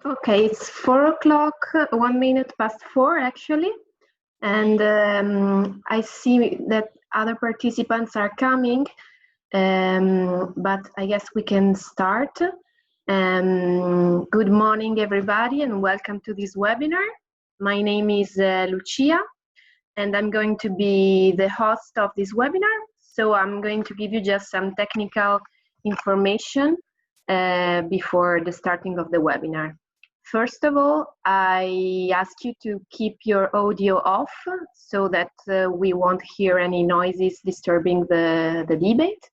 Okay, it's 4 o'clock, 1 minute past 4 actually, and I see that other participants are coming, but I guess we can start. Good morning, everybody, and welcome to this webinar. My name is Lucia, and I'm going to be the host of this webinar. So I'm going to give you just some technical information before the starting of the webinar. First of all, I ask you to keep your audio off so that we won't hear any noises disturbing the debate,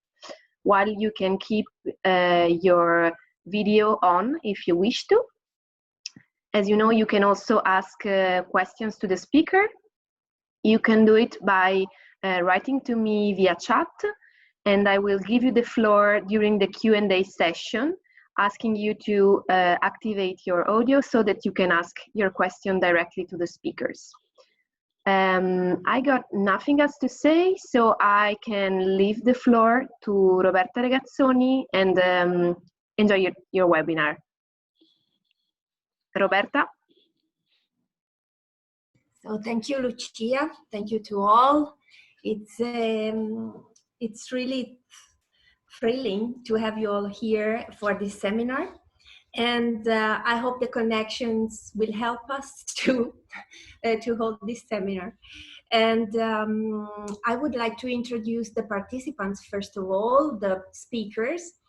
while you can keep your video on if you wish to. As you know, you can also ask questions to the speaker. You can do it by writing to me via chat, and I will give you the floor during the Q&A session, asking you to activate your audio so that you can ask your question directly to the speakers. I got nothing else to say, so I can leave the floor to Roberta Regazzoni and enjoy your webinar. Roberta? So thank you, Lucia. Thank you to all. It's really thrilling to have you all here for this seminar. And I hope the connections will help us to hold this seminar. And I would like to introduce the participants, first of all, the speakers.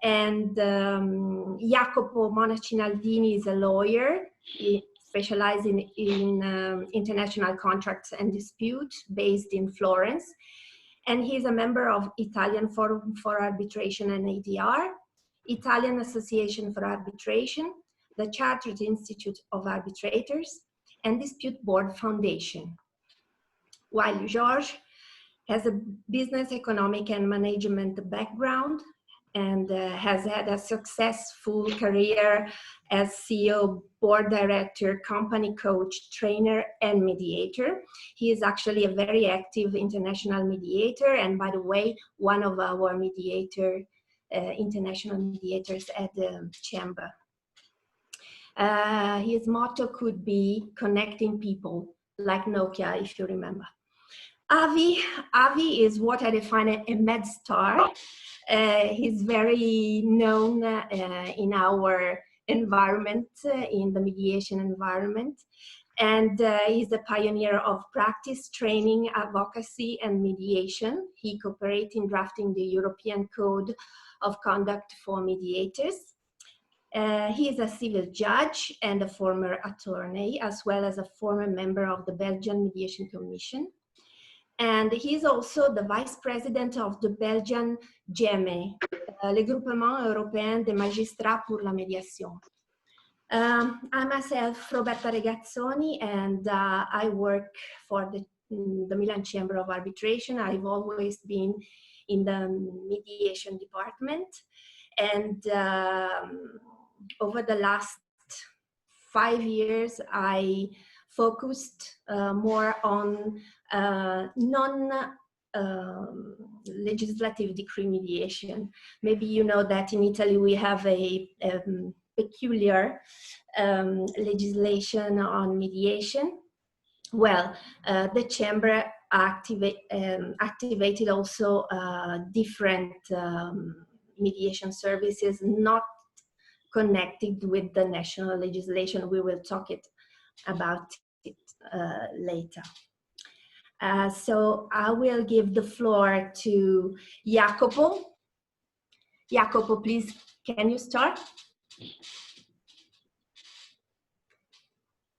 And Jacopo Monacinaldini is a lawyer. He specializes in international contracts and disputes based in Florence. And he's a member of Italian Forum for Arbitration and ADR, Italian Association for Arbitration, the Chartered Institute of Arbitrators, and Dispute Board Foundation. While George has a business, economic, and management background and has had a successful career as CEO, board director, company coach, trainer, and mediator. He is actually a very active international mediator, and by the way, one of our international mediators at the chamber. His motto could be connecting people, like Nokia, if you remember. Avi is what I define a med star. He's very known in our environment, in the mediation environment. And he's a pioneer of practice, training, advocacy, and mediation. He cooperates in drafting the European Code of Conduct for Mediators. He is a civil judge and a former attorney, as well as a former member of the Belgian Mediation Commission. And he's also the vice president of the Belgian GEME, le Groupement Européen des Magistrats pour la Médiation. I myself, Roberta Regazzoni, and I work for the Milan Chamber of Arbitration. I've always been in the mediation department. And over the last 5 years, I focused more on non-legislative decree mediation. Maybe you know that in Italy we have a peculiar legislation on mediation. Well, the chamber activated also different mediation services not connected with the national legislation. We will talk about it later. So I will give the floor to Jacopo. Jacopo, please, can you start?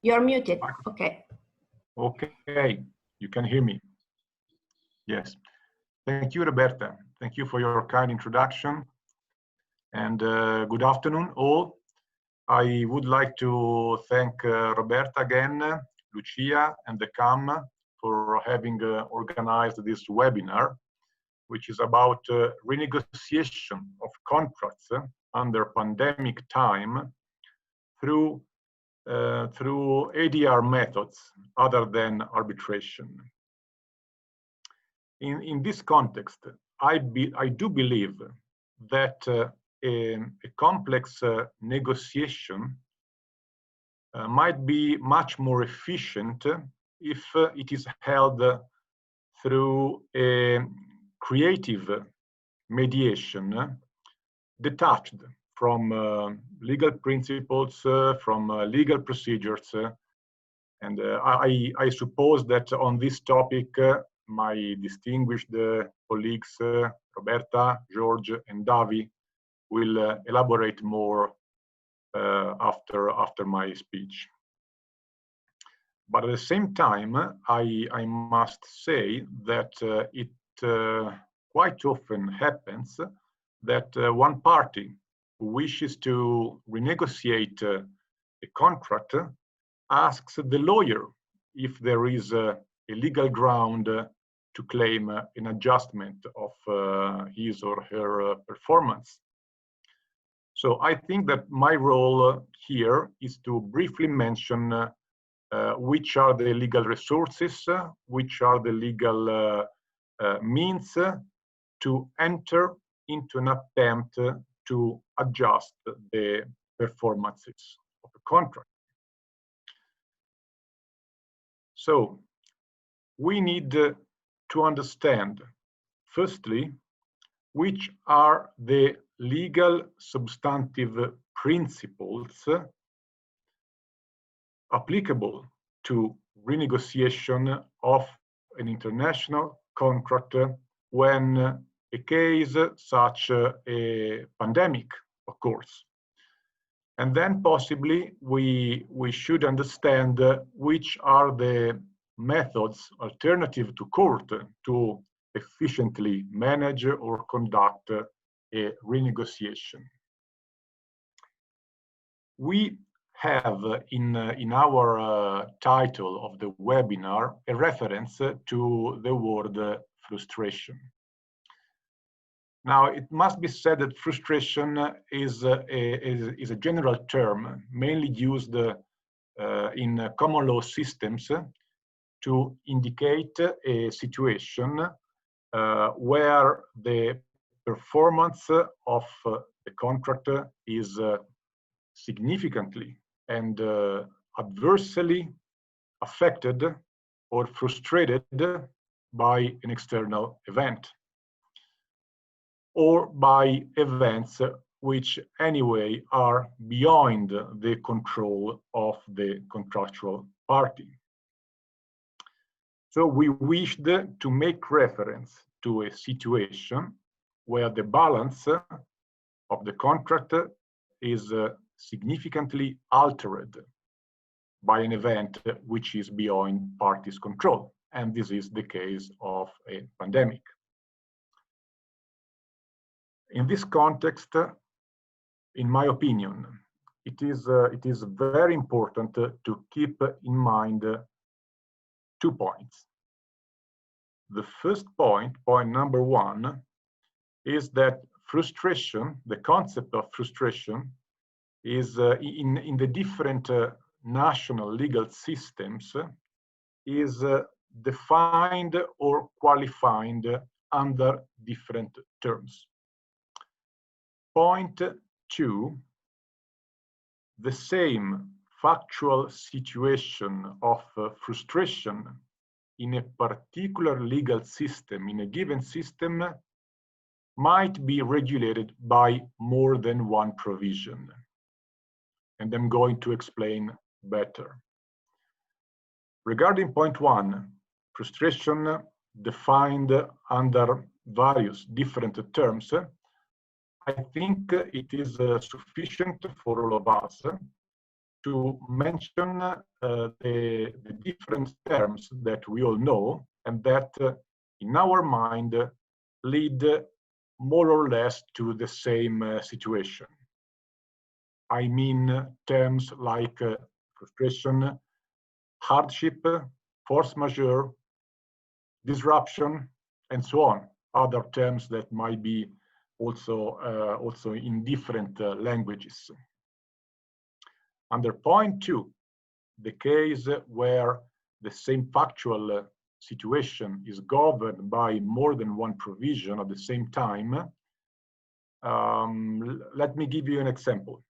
You're muted. Okay. Okay, you can hear me. Yes. Thank you, Roberta. Thank you for your kind introduction. And good afternoon, all. I would like to thank Roberta again, Lucia, and the CAM for having organized this webinar, which is about renegotiation of contracts under pandemic time through ADR methods other than arbitration. In this context, I do believe that a complex negotiation might be much more efficient if it is held through a creative mediation, detached from legal principles, from legal procedures. And I suppose that on this topic, my distinguished colleagues, Roberta, George, and Davi, will elaborate more after my speech. But at the same time, I must say that it quite often happens that one party who wishes to renegotiate a contract asks the lawyer if there is a legal ground to claim an adjustment of his or her performance. So I think that my role here is to briefly mention which are the legal resources, which are the legal means to enter into an attempt to adjust the performances of the contract. So we need to understand, firstly, which are the legal substantive principles applicable to renegotiation of an international contract when a case such a pandemic occurs. And then possibly we should understand which are the methods alternative to court to efficiently manage or conduct a renegotiation. We have in our title of the webinar a reference to the word frustration. Now, it must be said that frustration is a general term mainly used in common law systems to indicate a situation where the performance of the contract is significantly and adversely affected or frustrated by an external event, or by events which anyway are beyond the control of the contractual party. So we wished to make reference to a situation where the balance of the contract is significantly altered by an event which is beyond parties' control. And this is the case of a pandemic. In this context, in my opinion, it is very important to keep in mind 2 points. The first point, point number 1, is that frustration, the concept of frustration, is in the different national legal systems is defined or qualified under different terms. Point 2, the same factual situation of frustration in a particular legal system, in a given system, might be regulated by more than one provision. And I'm going to explain better. Regarding point 1, frustration defined under various different terms, I think it is sufficient for all of us to mention the different terms that we all know and that in our mind lead more or less to the same situation. I mean terms like frustration, hardship, force majeure, disruption, and so on. Other terms that might be also in different languages. Under point 2, the case where the same factual situation is governed by more than one provision at the same time, let me give you an example.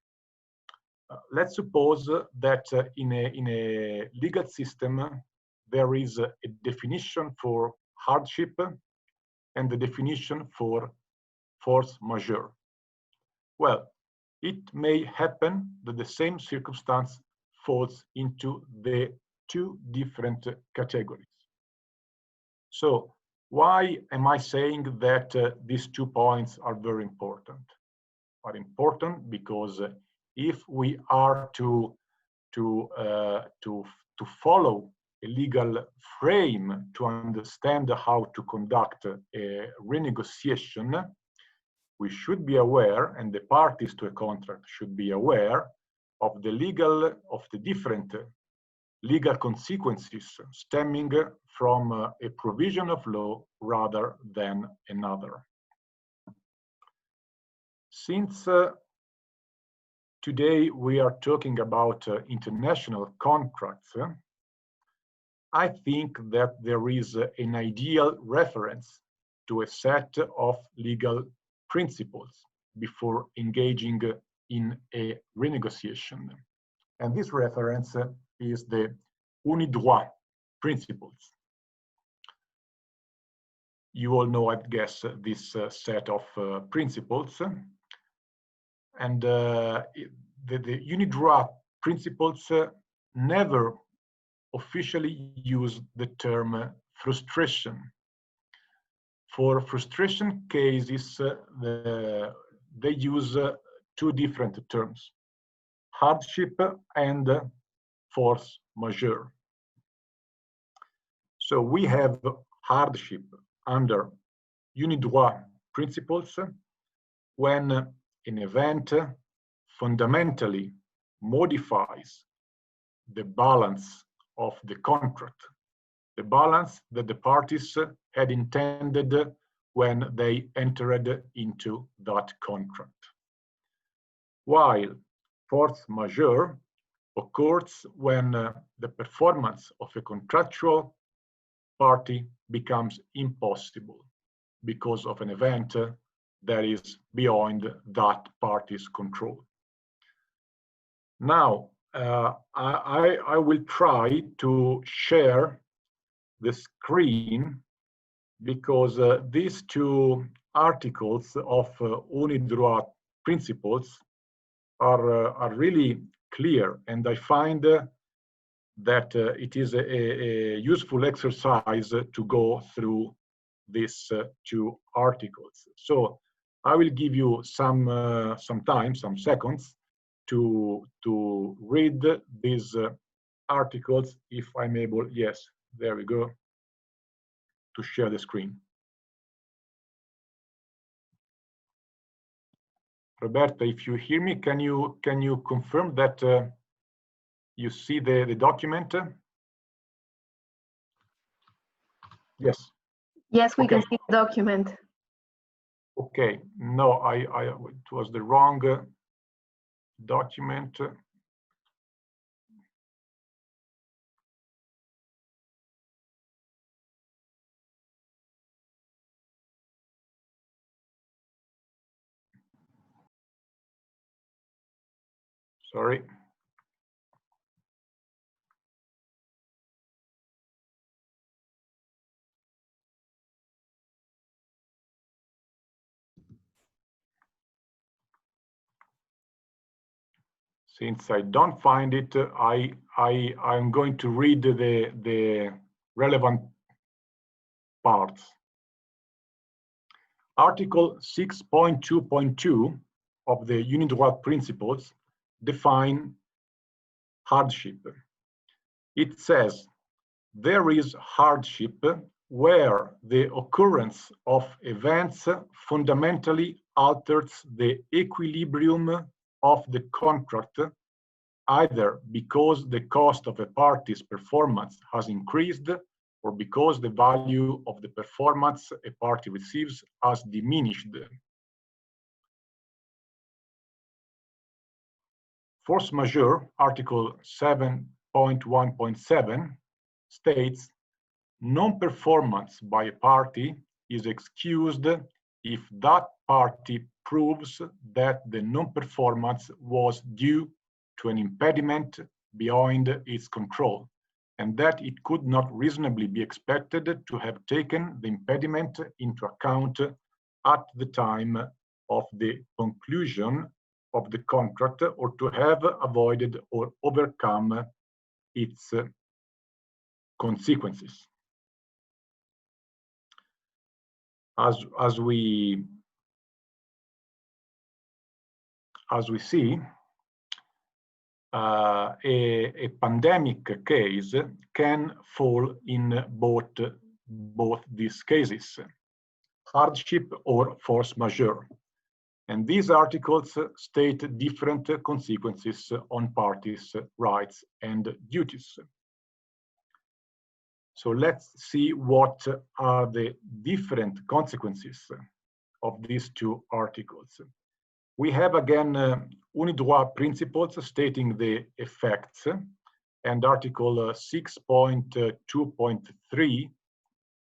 let's suppose that in a legal system, there is a definition for hardship and the definition for force majeure. Well, it may happen that the same circumstance falls into the two different categories. So why am I saying that these 2 points are very important? Are important because if we are to follow a legal frame to understand how to conduct a renegotiation, we should be aware, and the parties to a contract should be aware of the different legal consequences stemming from a provision of law rather than another. Since today we are talking about international contracts, I think that there is an ideal reference to a set of legal principles before engaging in a renegotiation. And this reference is the unidroit principles. You all know, I guess, this set of principles. And the unidroit principles never officially use the term frustration. For frustration cases, they use two different terms, hardship and force majeure. So we have hardship under unidroit principles when an event fundamentally modifies the balance of the contract, the balance that the parties had intended when they entered into that contract. While force majeure occurs when the performance of a contractual party becomes impossible because of an event that is beyond that party's control. Now, I will try to share the screen because these two articles of unidroit principles are really clear, and I find that it is a useful exercise to go through these two articles. So I will give you some time, some seconds, to read these articles if I'm able. Yes, there we go, to share the screen. Roberta, if you hear me, can you confirm that you see the document? Yes. Yes, we Okay. can see the document. Okay. No, it was the wrong document. Sorry. Since I don't find it, I'm going to read the relevant parts. Article 6.2.2 of the unidroit principles define hardship. It says there is hardship where the occurrence of events fundamentally alters the equilibrium of the contract, either because the cost of a party's performance has increased or because the value of the performance a party receives has diminished. Force majeure, Article 7.1.7, states non-performance by a party is excused if that party proves that the non-performance was due to an impediment beyond its control, and that it could not reasonably be expected to have taken the impediment into account at the time of the conclusion of the contract, or to have avoided or overcome its consequences. As we see, a pandemic case can fall in both these cases, hardship or force majeure. And these articles state different consequences on parties' rights and duties. So let's see what are the different consequences of these two articles. We have again unidroit principles stating the effects, and Article 6.2.3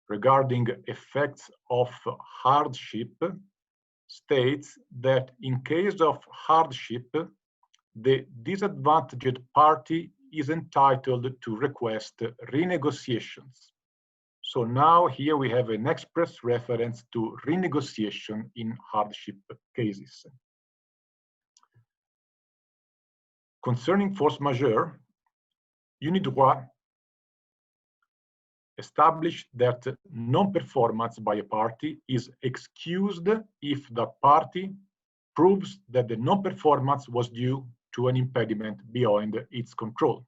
regarding effects of hardship states that in case of hardship, the disadvantaged party is entitled to request renegotiations. So now here we have an express reference to renegotiation in hardship cases. Concerning force majeure, unidroit established that non-performance by a party is excused if the party proves that the non-performance was due to an impediment beyond its control.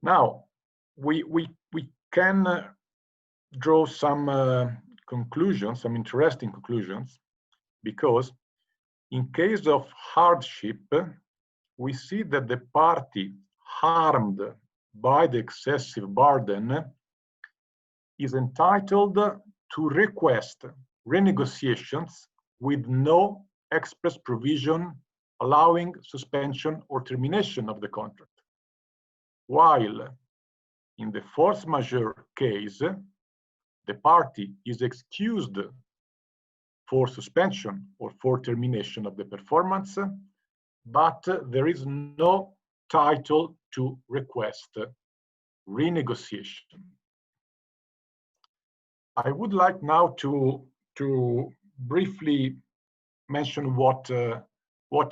Now, we can draw some conclusions, some interesting conclusions, because in case of hardship, we see that the party harmed by the excessive burden is entitled to request renegotiations with no express provision allowing suspension or termination of the contract. While in the force majeure case, the party is excused for suspension or for termination of the performance, but there is no title to request renegotiation. I would like now to briefly mention what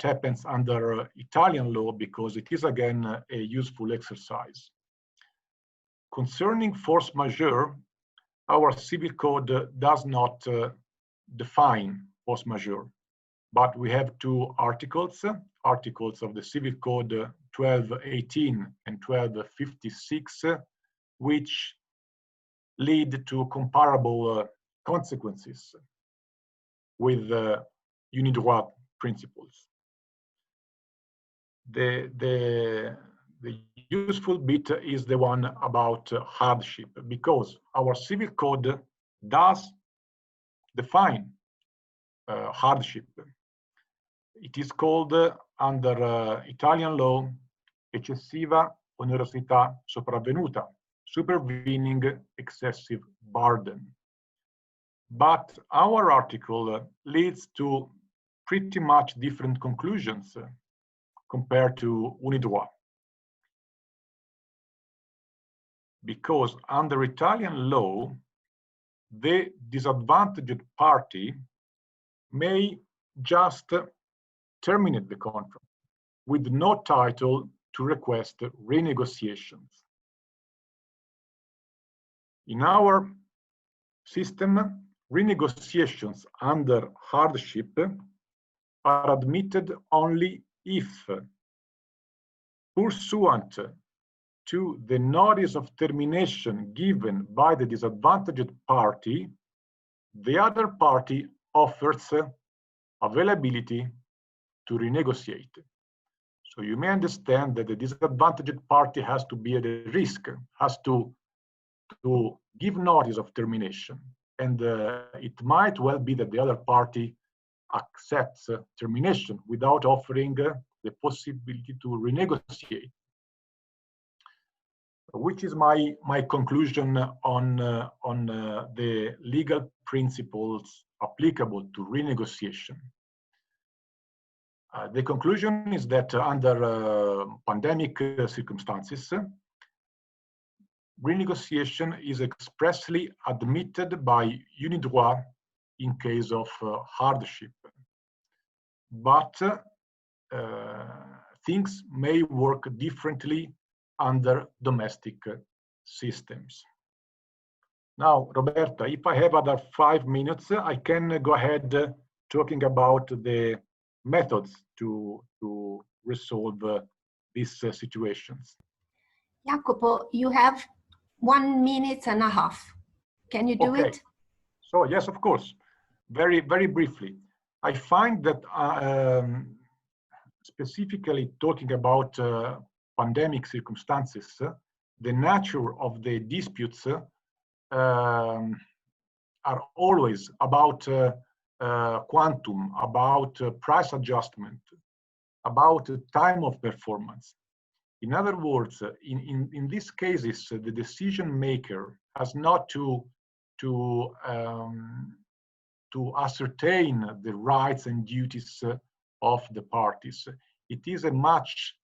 happens under Italian law, because it is again a useful exercise. Concerning force majeure, our civil code does not define force majeure, but we have two articles of the civil code 1218 and 1256, which lead to comparable consequences with unidroit principles. The useful bit is the one about hardship, because our civil code does define hardship. It is called under Italian law eccessiva onerosità sopravvenuta, supervening excessive burden. But our article leads to pretty much different conclusions compared to unidroit. Because under Italian law, the disadvantaged party may just terminate the contract with no title to request renegotiations. In our system, renegotiations under hardship are admitted only if, pursuant to the notice of termination given by the disadvantaged party, the other party offers availability to renegotiate. So you may understand that the disadvantaged party has to be at a risk, has to give notice of termination. And it might well be that the other party accepts termination without offering the possibility to renegotiate. Which is my conclusion on the legal principles applicable to renegotiation. The conclusion is that under pandemic circumstances, renegotiation is expressly admitted by unidroit in case of hardship. But things may work differently under domestic systems. Now, Roberta, if I have other 5 minutes, I can go ahead talking about the methods to resolve these situations. Jacopo, you have 1 minute and a half. Can you do it? So yes, of course. Very, very briefly. I find that specifically talking about pandemic circumstances, the nature of the disputes are always about quantum, about price adjustment, about time of performance. In other words, in these cases, the decision maker has not to ascertain the rights and duties of the parties. It is a much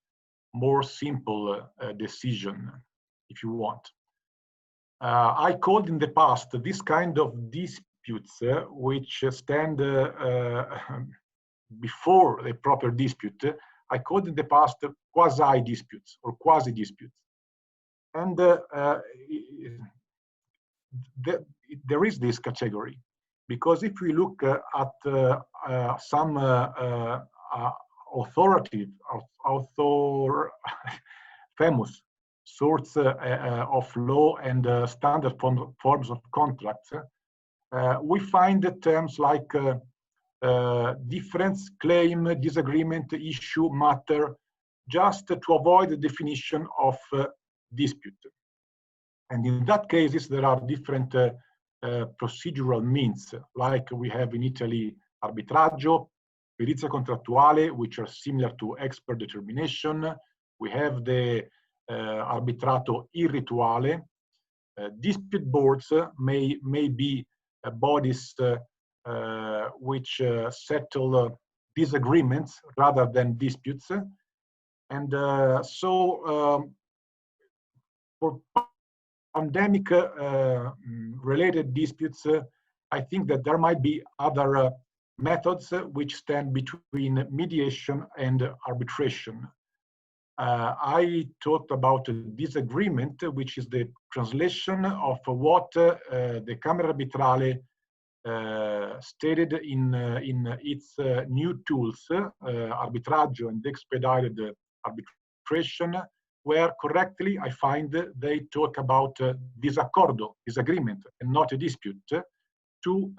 more simple decision, if you want. I called in the past this kind of disputes which stand before a proper dispute. I called in the past quasi-disputes or quasi-disputes. And there is this category, because if we look at some famous sorts of law and standard forms of contracts, we find terms like difference, claim, disagreement, issue, matter, just to avoid the definition of dispute. And in that cases, there are different procedural means, like we have in Italy arbitraggio, perizia contrattuale, which are similar to expert determination. We have the arbitrato irrituale. Dispute boards may be bodies which settle disagreements rather than disputes. And for pandemic related disputes, I think that there might be other methods which stand between mediation and arbitration. I talked about disagreement, which is the translation of what the Camera Arbitrale stated in its new tools, arbitraggio and expedited arbitration, where correctly I find they talk about disaccordo, disagreement, and not a dispute, to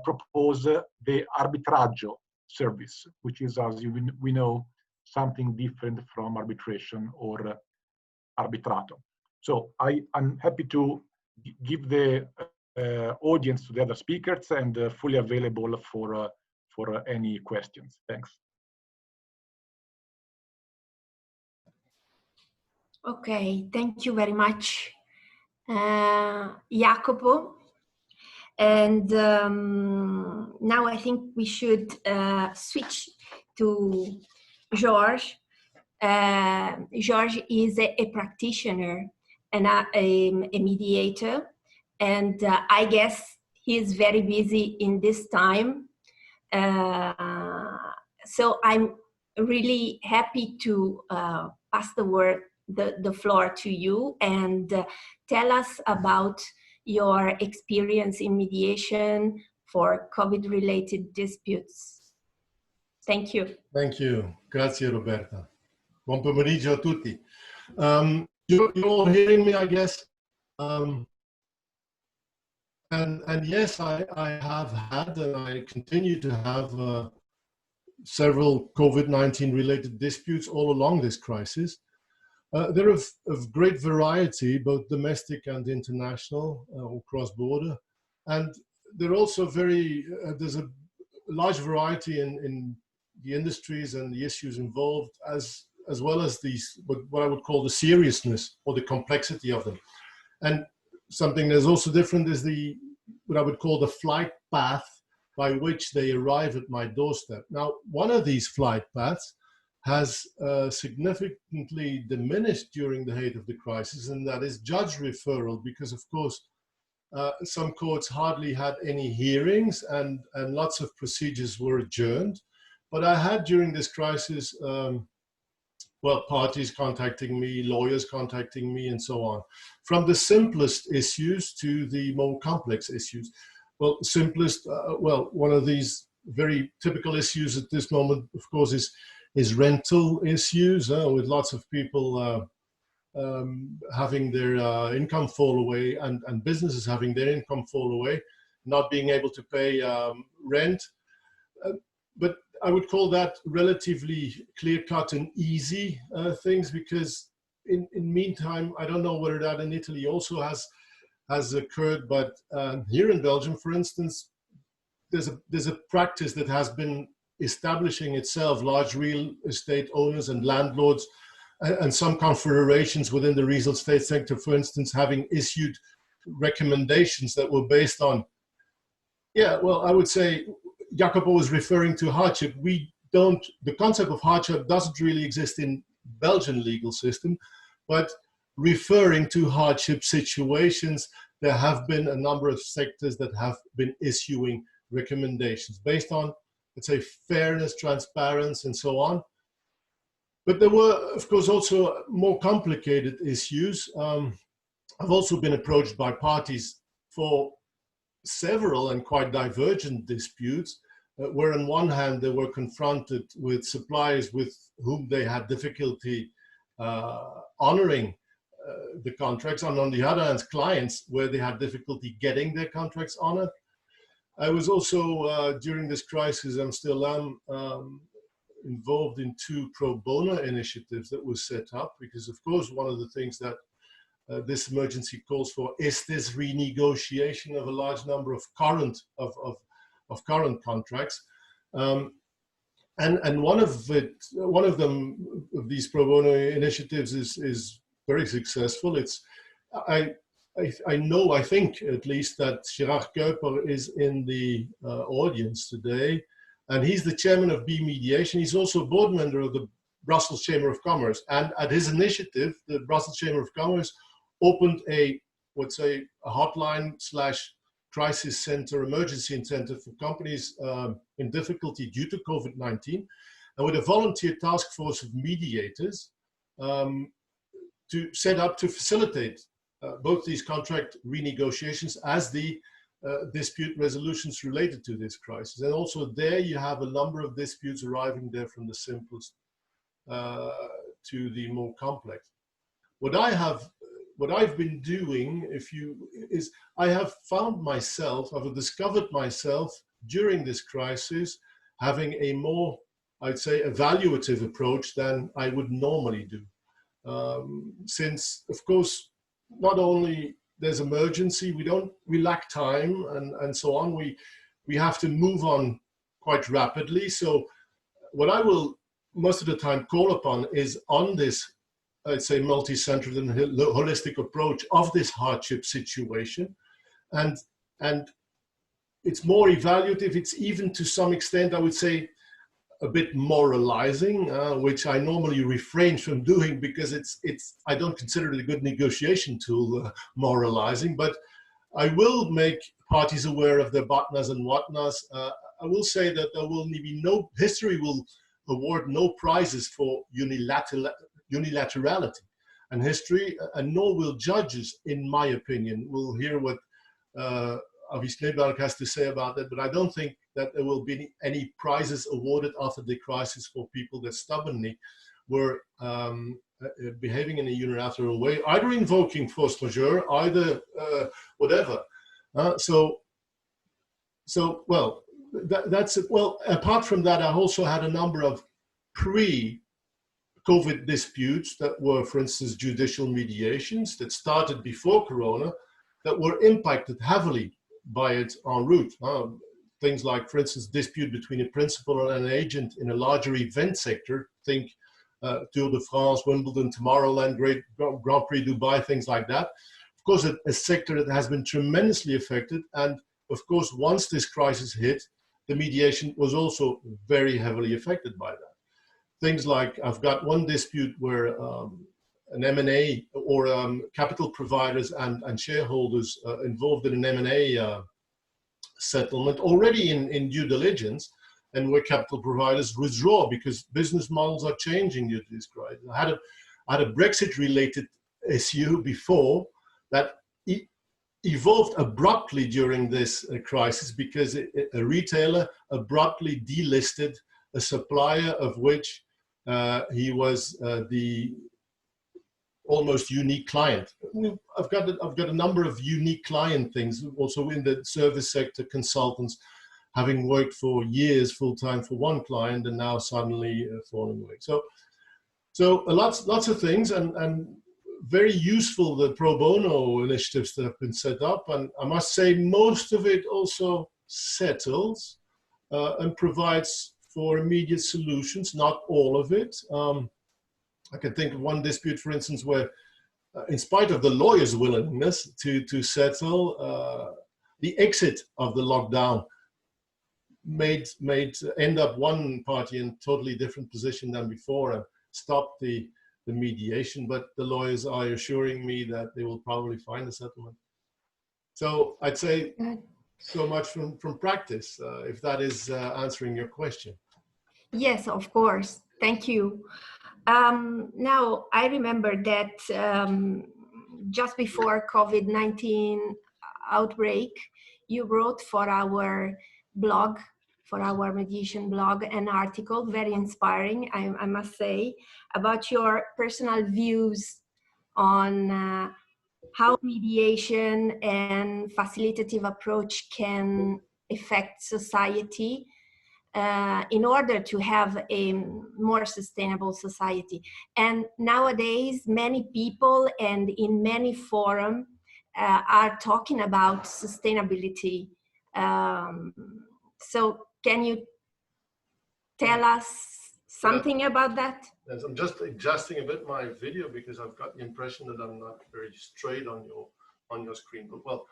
propose the arbitraggio service, which is, as we know, something different from arbitration or arbitrato. So I'm happy to give the audience to the other speakers and fully available for any questions. Thanks. Okay, thank you very much, Jacopo. And now I think we should switch to George. George is a practitioner and a mediator, and I guess he's very busy in this time. So I'm really happy to pass the floor to you and tell us about your experience in mediation for COVID-related disputes. Thank you. Thank you. Grazie, Roberta. Buon pomeriggio a tutti. You're all hearing me, I guess. And yes, I have had and I continue to have several COVID-19 related disputes all along this crisis. They're of great variety, both domestic and international or cross-border. And they're also there's a large variety in the industries and the issues involved, as well as what I would call the seriousness or the complexity of them. And something that's also different is what I would call the flight path by which they arrive at my doorstep. Now, one of these flight paths has significantly diminished during the height of the crisis, and that is judge referral, because of course some courts hardly had any hearings, and lots of procedures were adjourned. But I had during this crisis, well, parties contacting me, lawyers contacting me, and so on, from the simplest issues to the more complex issues. Well, simplest, well, one of these very typical issues at this moment, of course, is rental issues, with lots of people having their income fall away, and businesses having their income fall away, not being able to pay rent. But I would call that relatively clear-cut and easy things, because in meantime, I don't know whether that in Italy also has occurred, but here in Belgium, for instance, there's a practice that has been establishing itself. Large real estate owners and landlords and some confederations within the real estate sector, for instance, having issued recommendations that were based on, yeah, well, I would say Jacopo was referring to hardship. The concept of hardship doesn't really exist in Belgian legal system, but referring to hardship situations, there have been a number of sectors that have been issuing recommendations based on, let's say, fairness, transparency, and so on. But there were, of course, also more complicated issues. I've also been approached by parties for several and quite divergent disputes, where on one hand they were confronted with suppliers with whom they had difficulty honoring the contracts, and on the other hand, clients where they had difficulty getting their contracts honored. I was also, during this crisis, and still am, involved in 2 pro bono initiatives that were set up, because of course one of the things that this emergency calls for is this renegotiation of a large number of current current contracts, and one of these pro bono initiatives is very successful. It's I think at least that Gerard Kuiper is in the audience today, and he's the chairman of B Mediation. He's also a board member of the Brussels Chamber of Commerce, and at his initiative, the Brussels Chamber of Commerce opened a hotline / crisis center, emergency center for companies in difficulty due to COVID-19, and with a volunteer task force of mediators to set up to facilitate both these contract renegotiations as the dispute resolutions related to this crisis. And also there you have a number of disputes arriving there from the simplest to the more complex. What I've been doing, is I have found myself, I've discovered myself during this crisis having a more, I'd say, evaluative approach than I would normally do. Since, of course, not only there's emergency, we lack time and so on. We have to move on quite rapidly. So what I will most of the time call upon is on this, I'd say, multi-centered and holistic approach of this hardship situation. And it's more evaluative. It's even to some extent, I would say, a bit moralizing, which I normally refrain from doing because I don't consider it a good negotiation tool, moralizing, but I will make parties aware of their botnas and whatnas. I will say that there will be history will award no prizes for unilaterality and history, and nor will judges, in my opinion. We'll hear what Avi Schneeberg has to say about that, but I don't think that there will be any prizes awarded after the crisis for people that stubbornly were behaving in a unilateral way, either invoking force majeure, either whatever. Well, that's it. Well, apart from that, I also had a number of pre-COVID disputes that were, for instance, judicial mediations that started before Corona that were impacted heavily by it en route. Things like, for instance, dispute between a principal and an agent in a larger event sector. Think Tour de France, Wimbledon, Tomorrowland, Grand Prix Dubai, things like that. Of course, a sector that has been tremendously affected. And of course, once this crisis hit, the mediation was also very heavily affected by that. Things like, I've got one dispute where an M&A or capital providers and shareholders involved in an M&A settlement already in due diligence, and where capital providers withdraw because business models are changing due to this crisis. I had a Brexit-related issue before that evolved abruptly during this crisis because a retailer abruptly delisted a supplier of which he was the almost unique client. I've got a number of unique client things also in the service sector, consultants having worked for years full-time for one client and now suddenly falling away. So lots of things, and very useful, the pro bono initiatives that have been set up, and I must say most of it also settles and provides for immediate solutions, not all of it. I can think of one dispute, for instance, where in spite of the lawyer's willingness to settle, the exit of the lockdown made end up one party in a totally different position than before and stopped the mediation, but the lawyers are assuring me that they will probably find a settlement. So I'd say so much from practice, if that is answering your question. Yes, of course. Thank you. Now, I remember that just before COVID-19 outbreak, you wrote for our blog, for our mediation blog, an article, very inspiring, I must say, about your personal views on how mediation and facilitative approach can affect society in order to have a more sustainable society. And nowadays, many people and in many forums are talking about sustainability. So can you tell us something about that? Yes, I'm just adjusting a bit my video because I've got the impression that I'm not very straight on your screen. But well,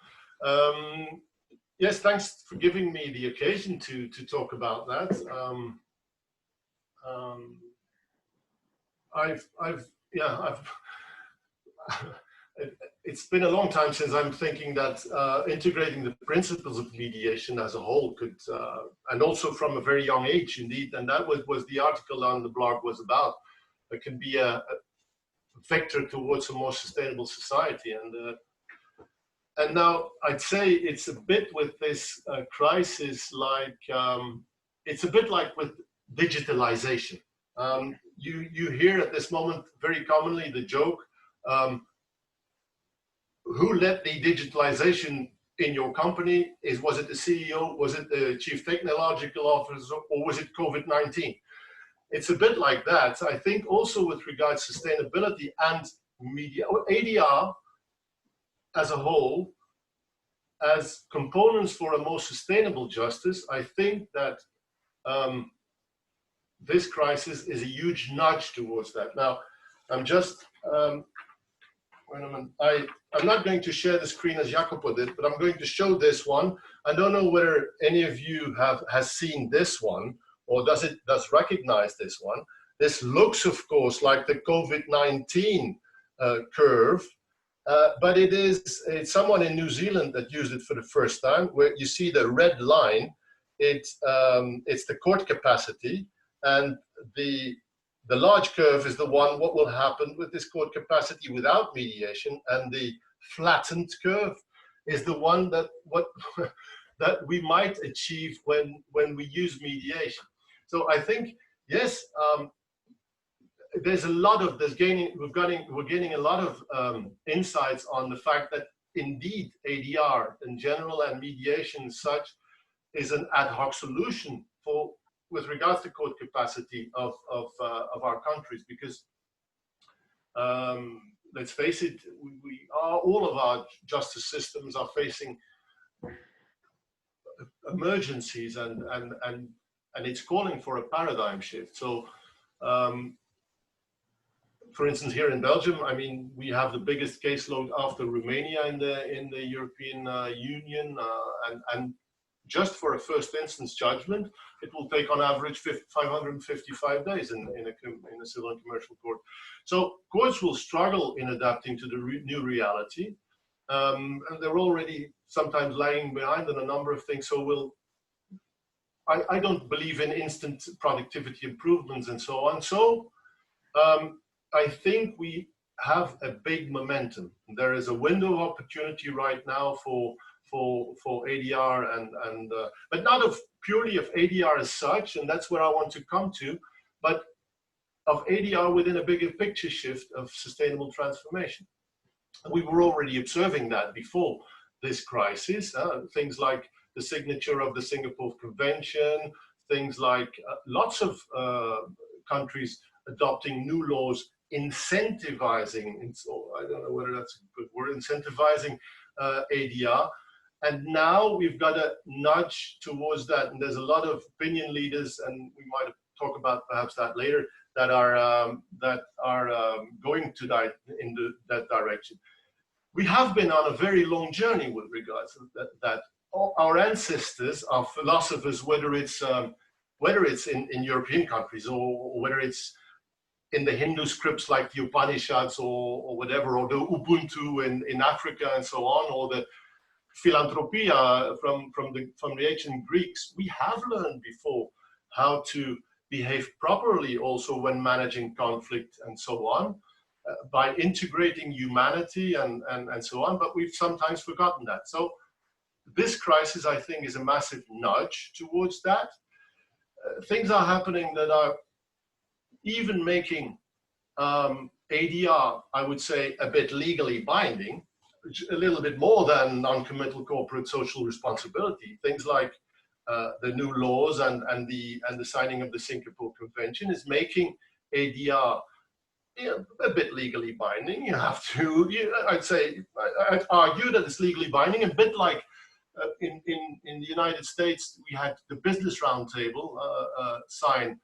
yes, thanks for giving me the occasion to talk about that. It's been a long time since I'm thinking that integrating the principles of mediation as a whole could, and also from a very young age, indeed, and that was the article on the blog was about. It can be a vector towards a more sustainable society, and now I'd say it's a bit with this crisis like it's a bit like with digitalization. You hear at this moment very commonly the joke. Who led the digitalization in your company? Was it the CEO? Was it the chief technological officer? Or was it COVID-19? It's a bit like that. I think also with regards to sustainability and media, ADR as a whole, as components for a more sustainable justice, I think that this crisis is a huge nudge towards that. Now, I'm just, wait a minute. I'm not going to share the screen as Jacopo did, but I'm going to show this one. I don't know whether any of you has seen this one or does recognize this one. This looks, of course, like the COVID-19 curve, but it's someone in New Zealand that used it for the first time, where you see the red line. It's the court capacity, and the large curve is the one, what will happen with this court capacity without mediation, and the flattened curve is the one that we might achieve when we use mediation. So I think, yes, there's a lot of, we're gaining a lot of insights on the fact that indeed ADR in general and mediation as such is an ad hoc solution with regards to court capacity of our countries, because let's face it, all of our justice systems are facing emergencies, and it's calling for a paradigm shift. So, for instance, here in Belgium, I mean, we have the biggest caseload after Romania in the European Union, and just for a first instance judgment, it will take on average 555 days in a civil and commercial court. So courts will struggle in adapting to the new reality. And they're already sometimes lagging behind on a number of things. So I don't believe in instant productivity improvements and so on. So I think we have a big momentum. There is a window of opportunity right now for ADR but not purely of ADR as such, and that's where I want to come to, but of ADR within a bigger picture shift of sustainable transformation. We were already observing that before this crisis, things like the signature of the Singapore Convention, things like lots of countries adopting new laws incentivizing, I don't know whether that's a good word, incentivizing ADR. And now we've got a nudge towards that. And there's a lot of opinion leaders, and we might talk about perhaps that later, that are going to that direction. We have been on a very long journey with regards to that. Our ancestors, our philosophers, whether it's in European countries or whether it's in the Hindu scripts like the Upanishads or whatever, or the Ubuntu in Africa and so on, or the philanthropia from the ancient Greeks, we have learned before how to behave properly also when managing conflict and so on, by integrating humanity and so on, but we've sometimes forgotten that. So this crisis, I think, is a massive nudge towards that. Things are happening that are even making ADR, I would say, a bit legally binding, a little bit more than non-committal corporate social responsibility. Things like the new laws and the signing of the Singapore Convention is making ADR a bit legally binding. You have to, I'd argue that it's legally binding, a bit like in the United States, we had the Business Roundtable sign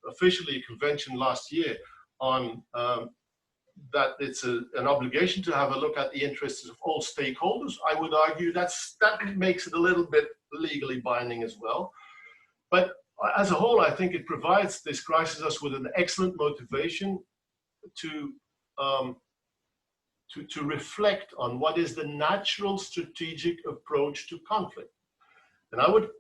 officially a convention last year on that it's an obligation to have a look at the interests of all stakeholders. I would argue that makes it a little bit legally binding as well. But as a whole, I think it provides this crisis us with an excellent motivation to reflect on what is the natural strategic approach to conflict. And I would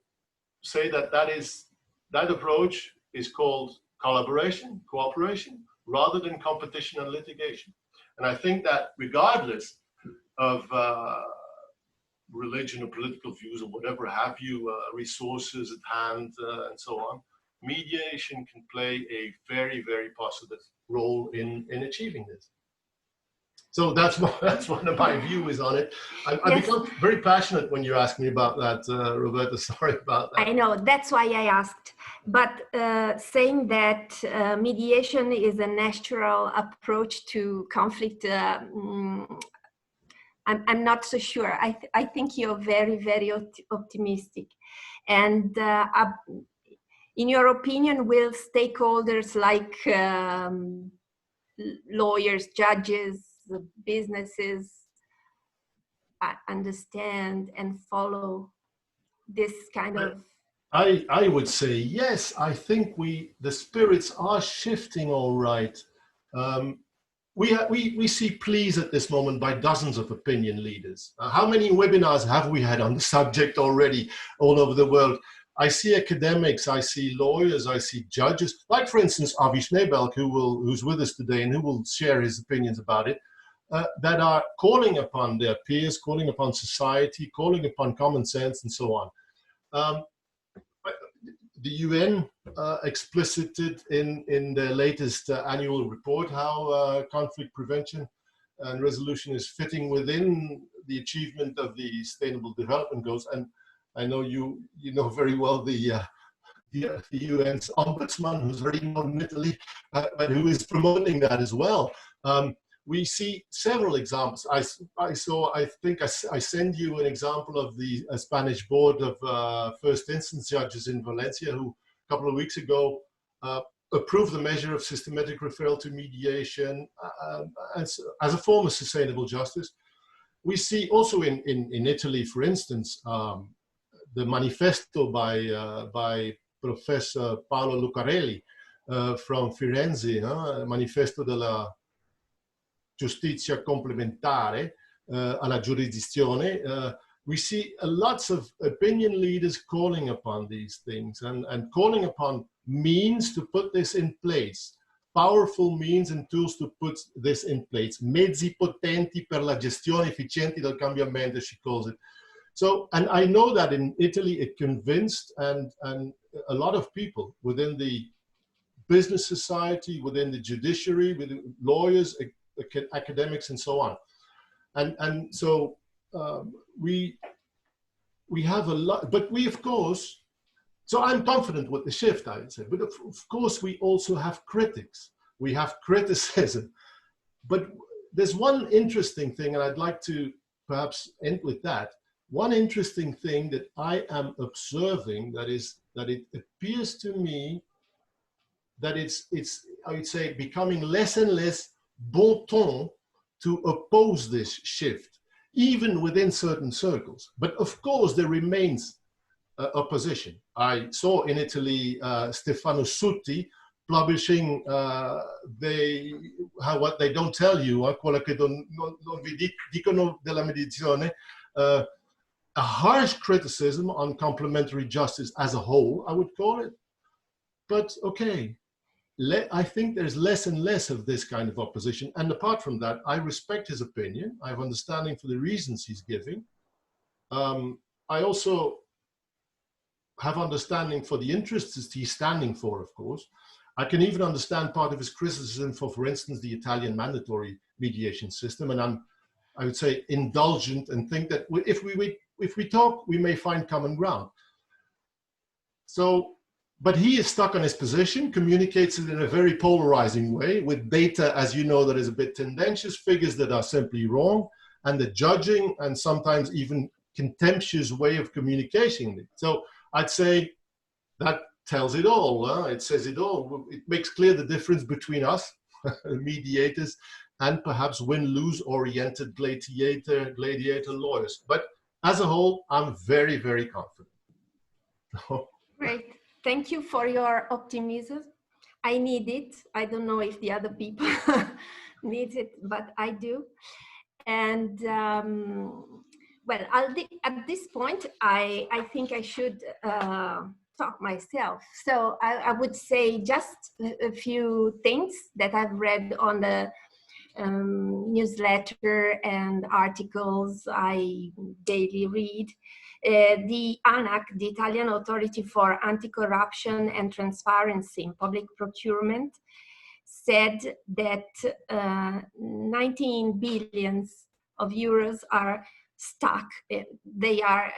say that approach is called collaboration, cooperation, rather than competition and litigation. And I think that regardless of religion or political views or whatever have you, resources at hand and so on, mediation can play a very, very positive role in achieving this. So that's one of my views on it. I become very passionate when you ask me about that, Roberta. Sorry about that. I know, that's why I asked. But saying that mediation is a natural approach to conflict, I'm not so sure. I think you're very, very optimistic. And in your opinion, will stakeholders like lawyers, judges, businesses understand and follow this kind of? I would say yes. I think the spirits are shifting all right. We see pleas at this moment by dozens of opinion leaders. How many webinars have we had on the subject already all over the world? I see academics, I see lawyers, I see judges, like for instance Avi Schneebelk, who's with us today and who will share his opinions about it, that are calling upon their peers, calling upon society, calling upon common sense and so on. The UN explicited in their latest annual report how conflict prevention and resolution is fitting within the achievement of the Sustainable Development Goals. And I know you know very well the UN's ombudsman, who's very known in Italy, but who is promoting that as well. We see several examples. I think I send you an example of the Spanish board of first instance judges in Valencia, who a couple of weeks ago approved the measure of systematic referral to mediation as a form of sustainable justice. We see also in Italy, for instance, manifesto by Professor Paolo Lucarelli from Firenze, Manifesto della Giustizia Complementare alla Giurisdizione, we see lots of opinion leaders calling upon these things and calling upon means to put this in place, powerful means and tools to put this in place, mezzi potenti per la gestione efficiente del cambiamento, she calls it. So, and I know that in Italy it convinced and a lot of people within the business society, within the judiciary, with lawyers, academics, and so on. And so we have a lot, but we of course, so I'm confident with the shift, I would say, but of course we also have critics. We have criticism, but there's one interesting thing, and I'd like to perhaps end with that. One interesting thing that I am observing that it appears to me that it's I would say becoming less and less bon ton to oppose this shift, even within certain circles. But of course, there remains opposition. I saw in Italy Stefano Sutti publishing what they don't tell you, quello che non vi dicono della mediazione, a harsh criticism on complementary justice as a whole, I would call it. But okay, I think there's less and less of this kind of opposition. And apart from that, I respect his opinion. I have understanding for the reasons he's giving. I also have understanding for the interests he's standing for, of course. I can even understand part of his criticism for instance, the Italian mandatory mediation system. And I would say, indulgent and think that if we talk, we may find common ground. So, but he is stuck on his position, communicates it in a very polarizing way with data, as you know, that is a bit tendentious, figures that are simply wrong, and the judging and sometimes even contemptuous way of communicating it. So I'd say that tells it all. It says it all. It makes clear the difference between us, mediators, and perhaps win-lose oriented gladiator lawyers. But as a whole, I'm very, very confident. Great. Thank you for your optimism. I need it. I don't know if the other people need it, but I do. And well, at this point, I think I should talk myself. So I would say just a few things that I've read on the newsletter and articles I daily read. The ANAC, the Italian Authority for Anti-Corruption and Transparency in Public Procurement, said that 19 billions of euros are stuck. They are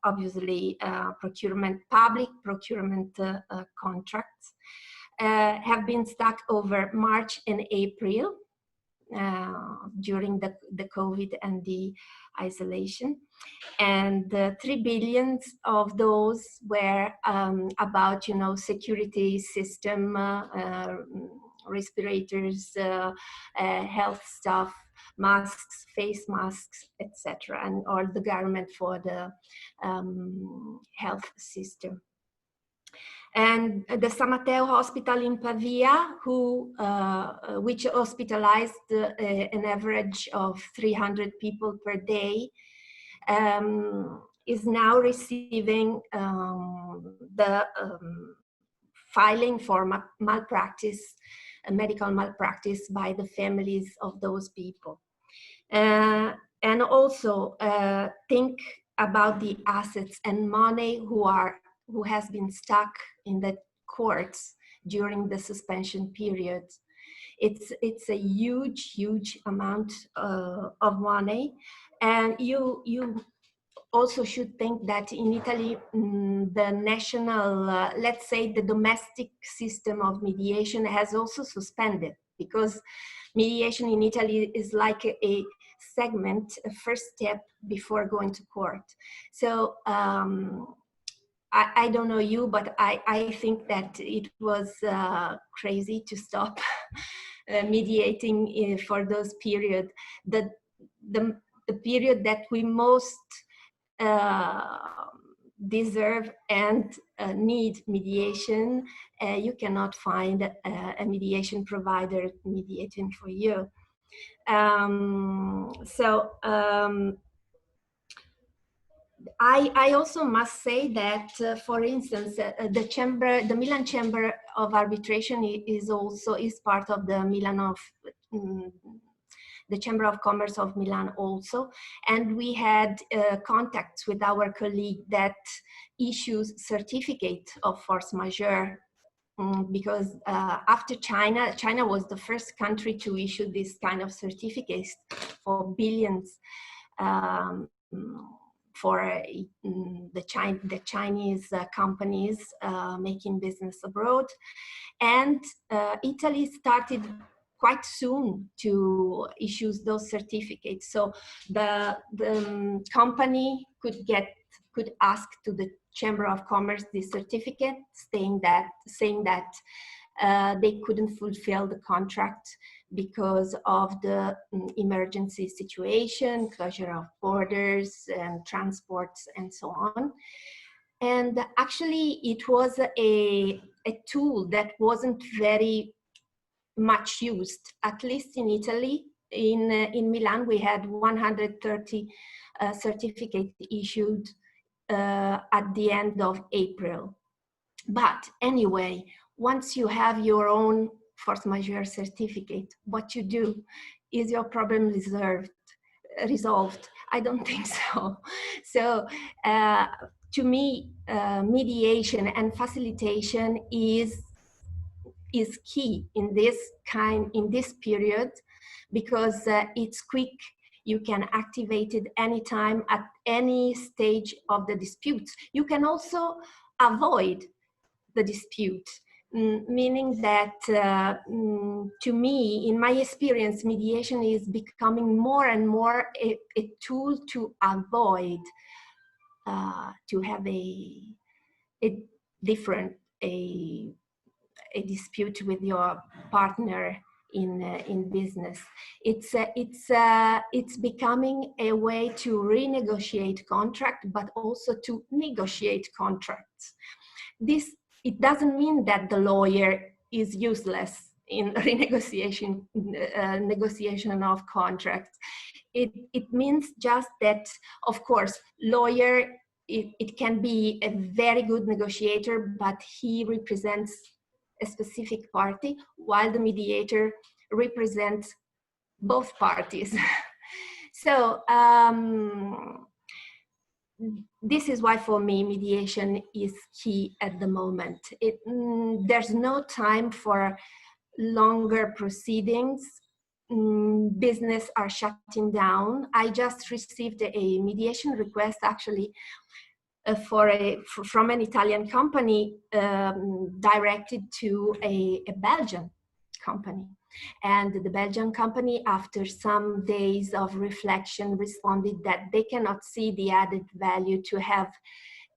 obviously public procurement contracts have been stuck over March and April during the COVID and the isolation. And 3 billion of those were about, security system, respirators, health stuff, masks, face masks, etc., and all the garment for the health system. And the San Matteo Hospital in Pavia, which hospitalized an average of 300 people per day, is now receiving the filing for malpractice, medical malpractice by the families of those people. And also think about the assets and money who has been stuck in the courts during the suspension period. It's a huge amount of money. And you also should think that in Italy, the national, let's say the domestic system of mediation has also suspended, because mediation in Italy is like a segment, a first step before going to court. So I don't know you, but I think that it was crazy to stop mediating for those periods. The period that we most deserve and need mediation, you cannot find a mediation provider mediating for you. I also must say that, for instance, the Milan Chamber of Arbitration is part of the the Chamber of Commerce of Milan also, and we had contacts with our colleague that issues certificate of force majeure, because after China was the first country to issue this kind of certificates for billions for the Chinese companies making business abroad. And Italy started quite soon to issue those certificates. So the company could ask to the Chamber of Commerce this certificate, saying that they couldn't fulfill the contract because of the emergency situation, closure of borders and transports and so on. And actually it was a tool that wasn't very much used, at least in Italy. In Milan, we had 130 certificates issued at the end of April. But anyway, once you have your own force majeure certificate, what you do, is your problem resolved? I don't think so. So to me, mediation and facilitation is key in this period, because it's quick. You can activate it anytime at any stage of the dispute. You can also avoid the dispute, meaning that to me, in my experience, mediation is becoming more and more a tool to avoid to have a dispute with your partner in business. It's becoming a way to renegotiate contract, but also to negotiate contracts. It doesn't mean that the lawyer is useless in negotiation of contracts. It means just that, of course, lawyer, it can be a very good negotiator, but he represents a specific party, while the mediator represents both parties. So this is why, for me, mediation is key at the moment. There's no time for longer proceedings. Business are shutting down. I just received a mediation request, actually, from an Italian company directed to a Belgian company. And the Belgian company, after some days of reflection, responded that they cannot see the added value to have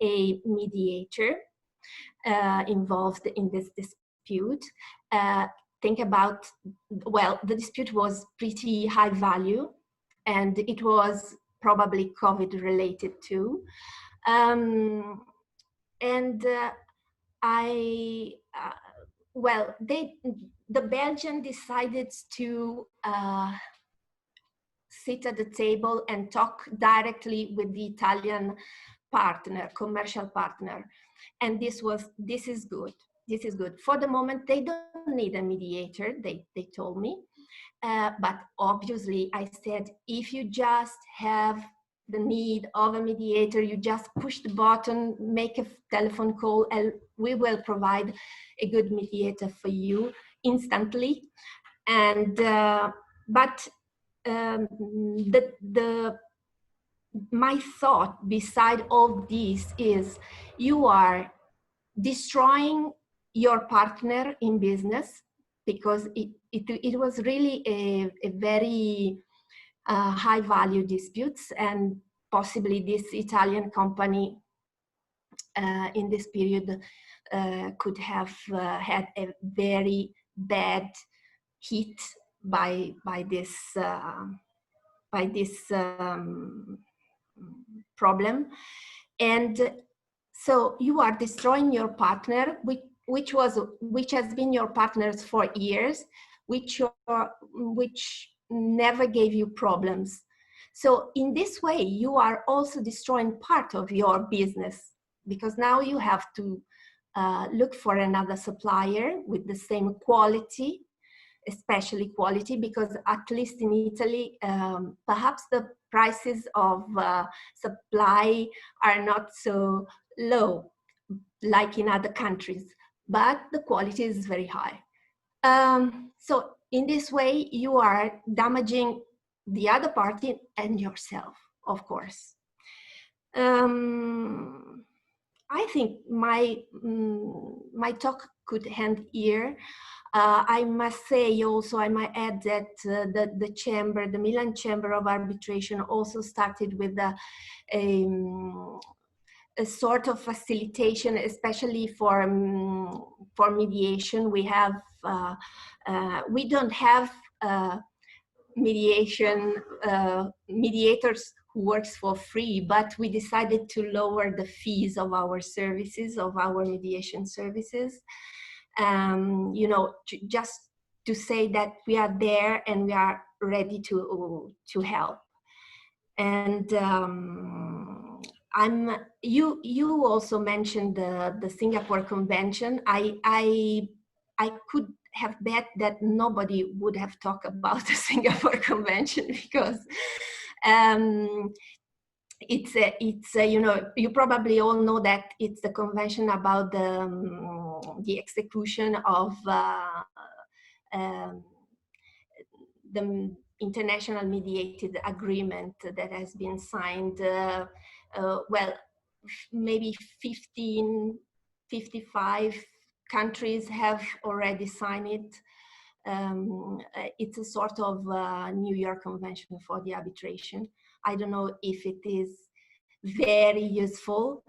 a mediator involved in this dispute. Think about, well, the dispute was pretty high value, and it was probably COVID related too. The Belgian decided to sit at the table and talk directly with the Italian partner, commercial partner. And this is good. This is good. For the moment, they don't need a mediator, they told me. But obviously, I said, if you just have the need of a mediator, you just push the button, make a telephone call, and we will provide a good mediator for you instantly. And my thought beside all this is, you are destroying your partner in business, because it was really a very high value disputes, and possibly this Italian company in this period could have had a very bad hit by this problem. And So you are destroying your partner, which has been your partners for years, which never gave you problems. So in this way, you are also destroying part of your business, because now you have to look for another supplier with the same quality, especially quality, because at least in Italy, perhaps the prices of supply are not so low like in other countries, but the quality is very high. So in this way, you are damaging the other party and yourself, of course. I think my talk could end here. I must say also, I might add that the chamber, the Milan Chamber of Arbitration, also started with a sort of facilitation, especially for mediation. We have we don't have mediators who works for free, but we decided to lower the fees of our services, of our mediation services. You know, just to say that we are there and we are ready to help. And you also mentioned the Singapore Convention. I could have bet that nobody would have talked about the Singapore Convention, because it's you know, you probably all know that it's the convention about the execution of the international mediated agreement that has been signed. Well, maybe 55 countries have already signed it. It's a sort of New York Convention for the arbitration. I don't know if it is very useful.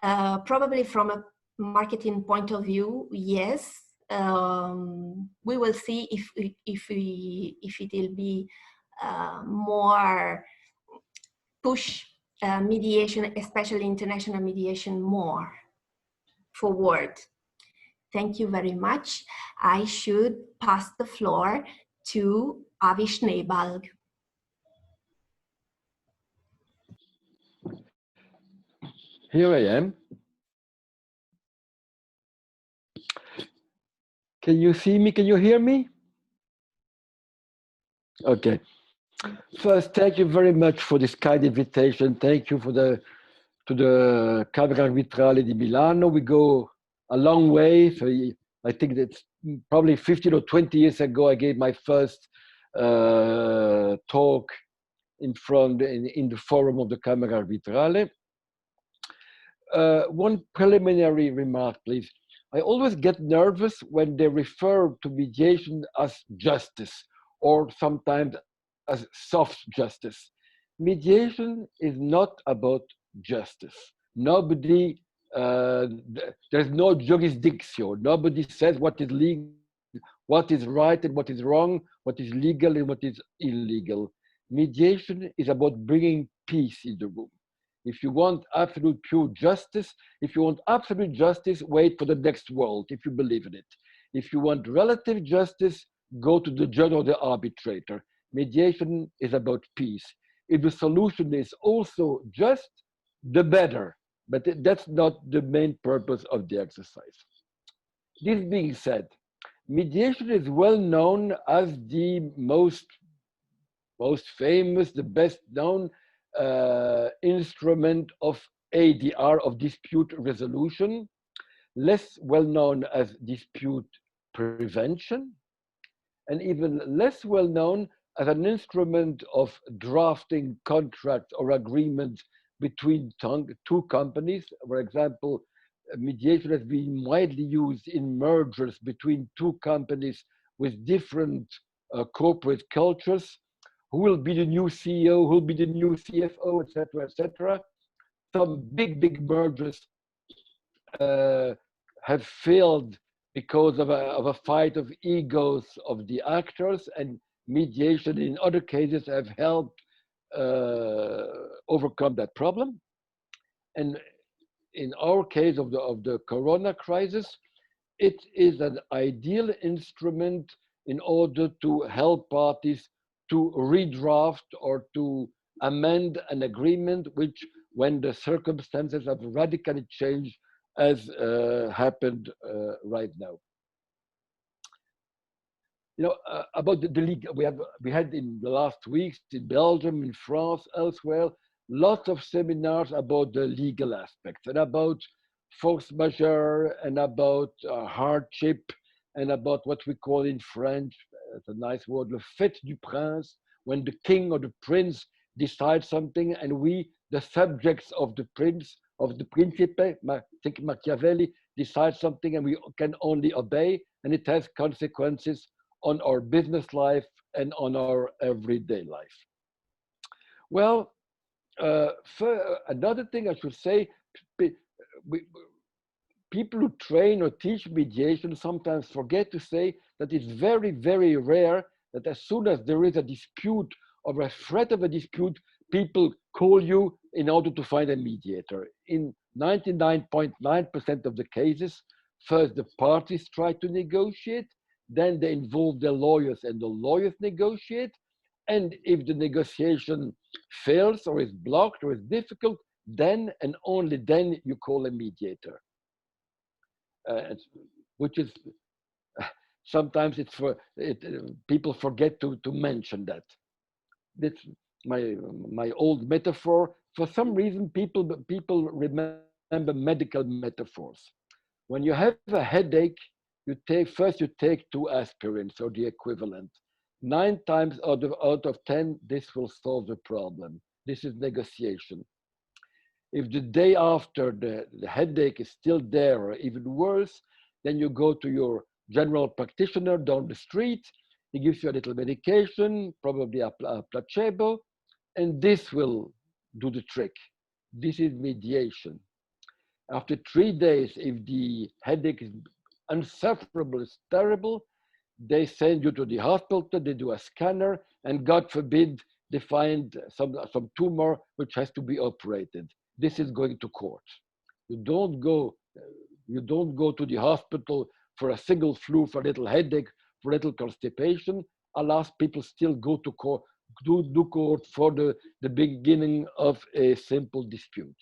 Probably from a marketing point of view, yes. We will see if it will be more push mediation, especially international mediation, more forward. Thank you very much. I should pass the floor to Avi Schneebalg. Here I am. Can you see me? Can you hear me? Okay. First, thank you very much for this kind invitation. Thank you to the Camera Arbitrale di Milano. We go a long way. So I think that's probably 15 or 20 years ago, I gave my first talk in the forum of the Camera Arbitrale. One preliminary remark, please. I always get nervous when they refer to mediation as justice, or sometimes as soft justice. Mediation is not about justice. Nobody, there's no jurisdiction. Nobody says what is legal, what is right and what is wrong, what is legal and what is illegal. Mediation is about bringing peace in the room. If you want absolute pure justice, wait for the next world, if you believe in it. If you want relative justice, go to the judge or the arbitrator. Mediation is about peace. If the solution is also just, the better. But that's not the main purpose of the exercise. This being said, mediation is well known as the most famous, the best known instrument of ADR, of dispute resolution, less well known as dispute prevention, and even less well known as an instrument of drafting contracts or agreements between two companies. For example, mediation has been widely used in mergers between two companies with different corporate cultures. Who will be the new CEO, who will be the new CFO, etc., etc. Some big mergers have failed because of a fight of egos of the actors, and mediation in other cases have helped overcome that problem. And in our case of the corona crisis, it is an ideal instrument in order to help parties to redraft or to amend an agreement which, when the circumstances have radically changed, as happened right now. You know, about the league, we had in the last weeks in Belgium, in France, elsewhere, lots of seminars about the legal aspects and about force majeure and about hardship and about what we call in French, it's a nice word, le fait du prince, when the king or the prince decides something and we, the subjects of the prince, of the principe, I think Machiavelli, decides something and we can only obey, and it has consequences on our business life and on our everyday life. Well, another thing I should say, people who train or teach mediation sometimes forget to say that it's very, very rare that as soon as there is a dispute or a threat of a dispute, people call you in order to find a mediator. In 99.9% of the cases, first the parties try to negotiate, then they involve the lawyers and the lawyers negotiate. And if the negotiation fails or is blocked or is difficult, then and only then you call a mediator. Which is, sometimes it's people forget to mention that. That's my old metaphor. For some reason, people remember medical metaphors. When you have a headache, you take 2 aspirins or the equivalent. 9 times out of 10, this will solve the problem. This is negotiation. If the day after the headache is still there or even worse, then you go to your general practitioner down the street. He gives you a little medication, probably a placebo, and this will do the trick. This is mediation. After 3 days, if the headache is insufferable, it's terrible, they send you to the hospital, they do a scanner, and God forbid, they find some tumor which has to be operated. This is going to court. You don't go to the hospital for a single flu, for a little headache, for a little constipation. Alas, people still go to court, do court for the beginning of a simple dispute.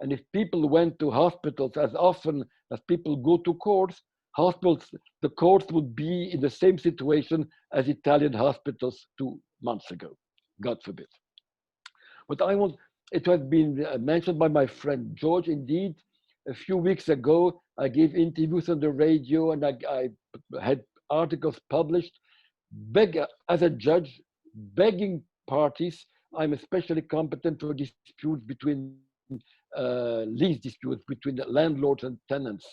And if people went to hospitals as often as people go to courts, the courts would be in the same situation as Italian hospitals 2 months ago, God forbid. But it has been mentioned by my friend George. Indeed, a few weeks ago, I gave interviews on the radio and I had articles published as a judge, begging parties. I'm especially competent for disputes between lease disputes between the landlords and tenants.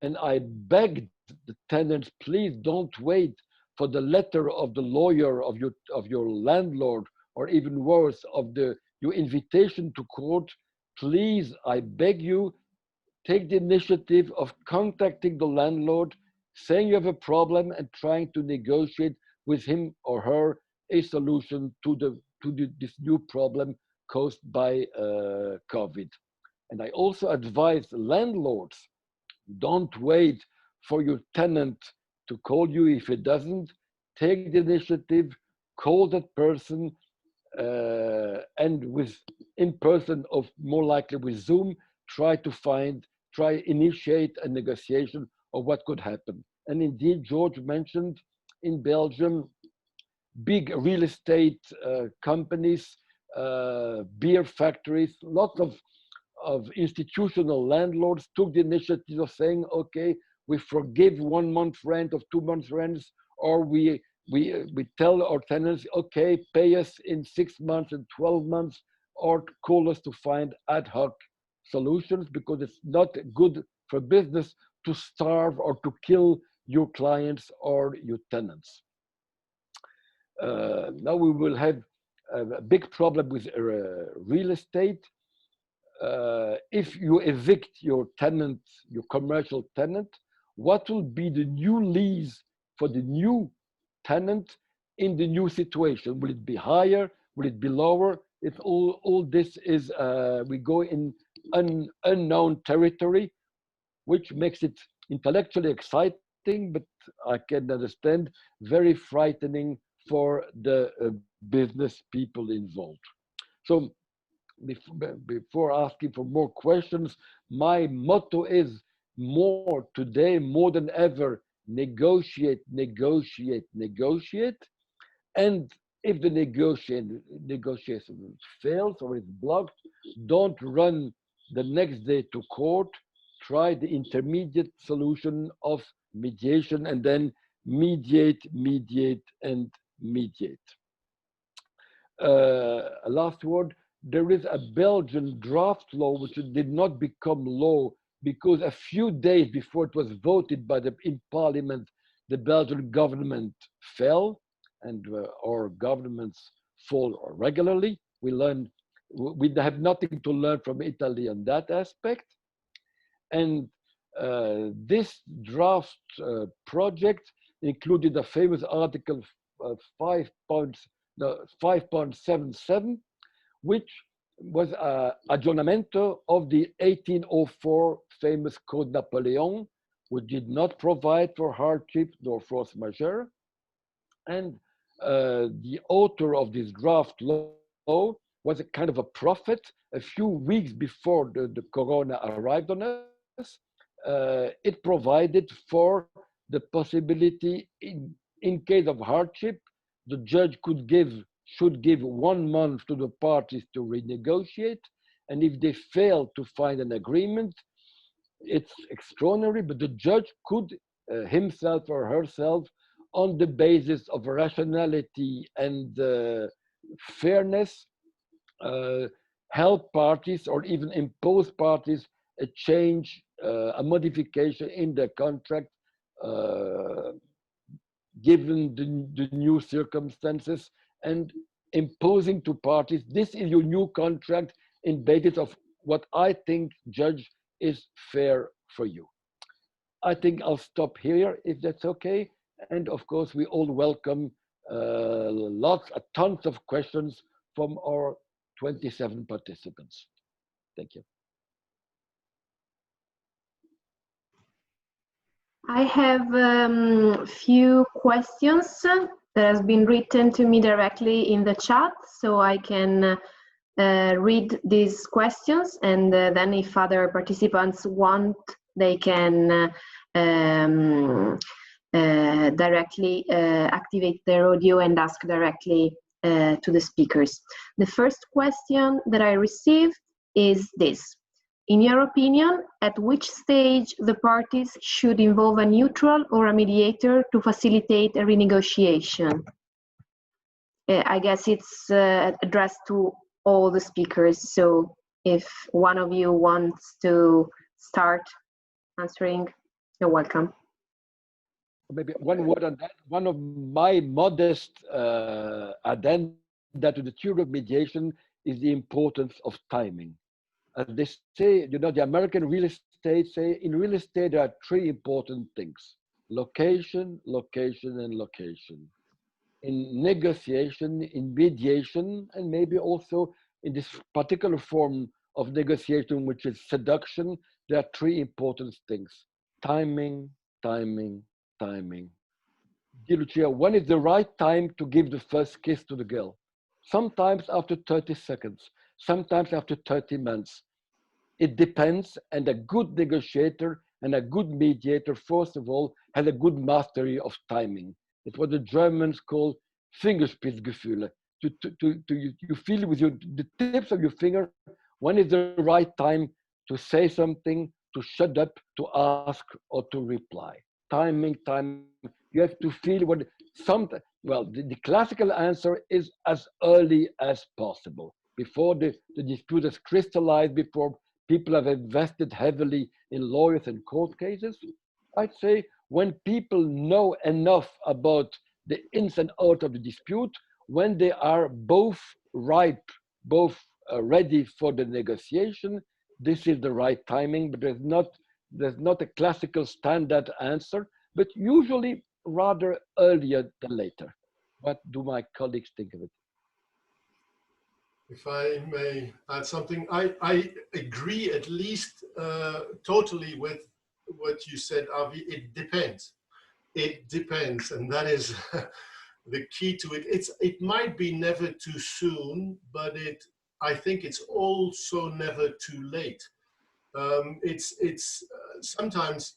And I begged the tenants, please don't wait for the letter of the lawyer of your landlord, or even worse, of your invitation to court. Please, I beg you, take the initiative of contacting the landlord, saying you have a problem and trying to negotiate with him or her a solution to this new problem caused by COVID. And I also advise landlords, don't wait for your tenant to call you. If it doesn't, take the initiative, call that person, and in person, or more likely with Zoom, try initiate a negotiation of what could happen. And indeed, George mentioned in Belgium, big real estate companies, beer factories, lots of institutional landlords took the initiative of saying, okay, we forgive 1 month rent of 2 months rents, or we tell our tenants, okay, pay us in 6 months and 12 months, or call us to find ad hoc solutions, because it's not good for business to starve or to kill your clients or your tenants. Now we will have a big problem with real estate. If you evict your tenant, your commercial tenant, what will be the new lease for the new tenant in the new situation? Will it be higher? Will it be lower? If all this is, we go in unknown territory, which makes it intellectually exciting, but I can understand very frightening for the business people involved. So before asking for more questions, my motto is more today, more than ever, negotiate, negotiate, negotiate. And if the negotiation fails or is blocked, don't run the next day to court. Try the intermediate solution of mediation and then mediate, mediate, and mediate. Last word, there is a Belgian draft law which did not become law because a few days before it was voted by in parliament, the Belgian government fell, and our governments fall regularly. We have nothing to learn from Italy on that aspect. And this draft project included a famous article 5.77, which was an aggiornamento of the 1804 famous Code Napoleon, which did not provide for hardship nor force majeure. And the author of this draft law was a kind of a prophet. A few weeks before the corona arrived on us, it provided for the possibility in case of hardship, the judge should give 1 month to the parties to renegotiate. And if they fail to find an agreement, it's extraordinary, but the judge could himself or herself, on the basis of rationality and fairness, help parties or even impose parties a change, a modification in their contract, given the new circumstances, and imposing to parties, this is your new contract in basis of what I think, judge, is fair for you. I think I'll stop here if that's okay. And of course, we all welcome tons of questions from our 27 participants. Thank you. I have a few questions that has been written to me directly in the chat, so I can read these questions, and then if other participants want, they can directly activate their audio and ask directly to the speakers. The first question that I received is this. In your opinion, at which stage the parties should involve a neutral or a mediator to facilitate a renegotiation? I guess it's addressed to all the speakers, so if one of you wants to start answering, you're welcome. Maybe one word on that. One of my modest addenda to the theory of mediation is the importance of timing. As they say, you know, the American real estate say, in real estate, there are 3 important things: location, location, and location. In negotiation, in mediation, and maybe also in this particular form of negotiation, which is seduction, there are 3 important things: timing, timing, timing. Dear Lucia, when is the right time to give the first kiss to the girl? Sometimes after 30 seconds, sometimes after 30 months. It depends, and a good negotiator and a good mediator, first of all, has a good mastery of timing. It's what the Germans call Fingerspitzgefühle. You feel with the tips of your finger when is the right time to say something, to shut up, to ask, or to reply. Timing, timing. You have to feel what something. Well, the classical answer is as early as possible, before the dispute is crystallized, before people have invested heavily in lawyers and court cases. I'd say when people know enough about the ins and outs of the dispute, when they are both ripe, both ready for the negotiation, this is the right timing. But there's not a classical standard answer, but usually rather earlier than later. What do my colleagues think of it? If I may add something, I agree at least totally with what you said, Avi. It depends. It depends, and that is the key to it. It might be never too soon, but I think it's also never too late. It's sometimes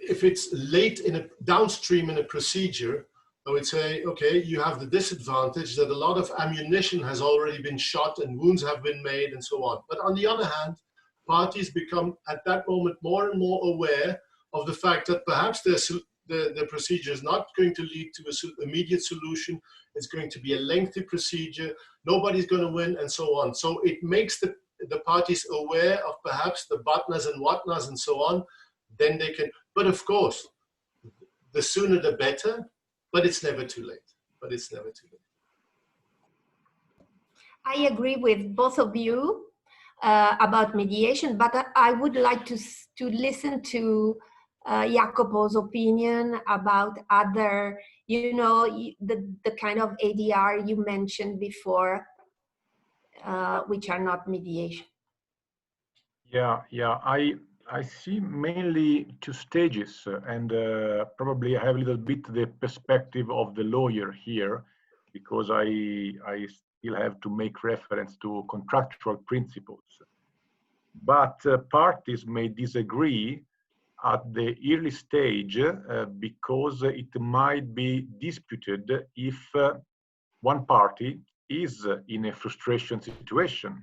if it's late in a downstream in a procedure, I would say, okay, you have the disadvantage that a lot of ammunition has already been shot and wounds have been made and so on. But on the other hand, parties become at that moment more and more aware of the fact that perhaps the procedure is not going to lead to an immediate solution. It's going to be a lengthy procedure. Nobody's going to win and so on. So it makes the parties aware of perhaps the butnas and whatnas and so on. Then they can, but of course, the sooner the better, but it's never too late. But it's never too late. I agree with both of you about mediation, but I would like to listen to Jacopo's opinion about other, you know, the kind of ADR you mentioned before, which are not mediation. Yeah, I see mainly two stages, and probably I have a little bit the perspective of the lawyer here, because I still have to make reference to contractual principles. But parties may disagree at the early stage because it might be disputed if one party is in a frustration situation.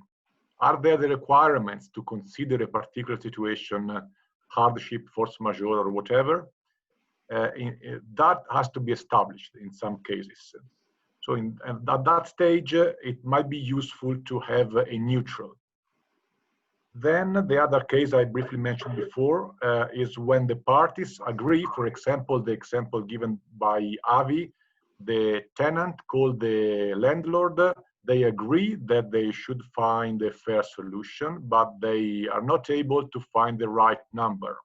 Are there the requirements to consider a particular situation, hardship, force majeure, or whatever? That has to be established in some cases. So at that stage, it might be useful to have a neutral. Then the other case I briefly mentioned before is when the parties agree, for example, the example given by Avi, the tenant called the landlord, they agree that they should find a fair solution, but they are not able to find the right number.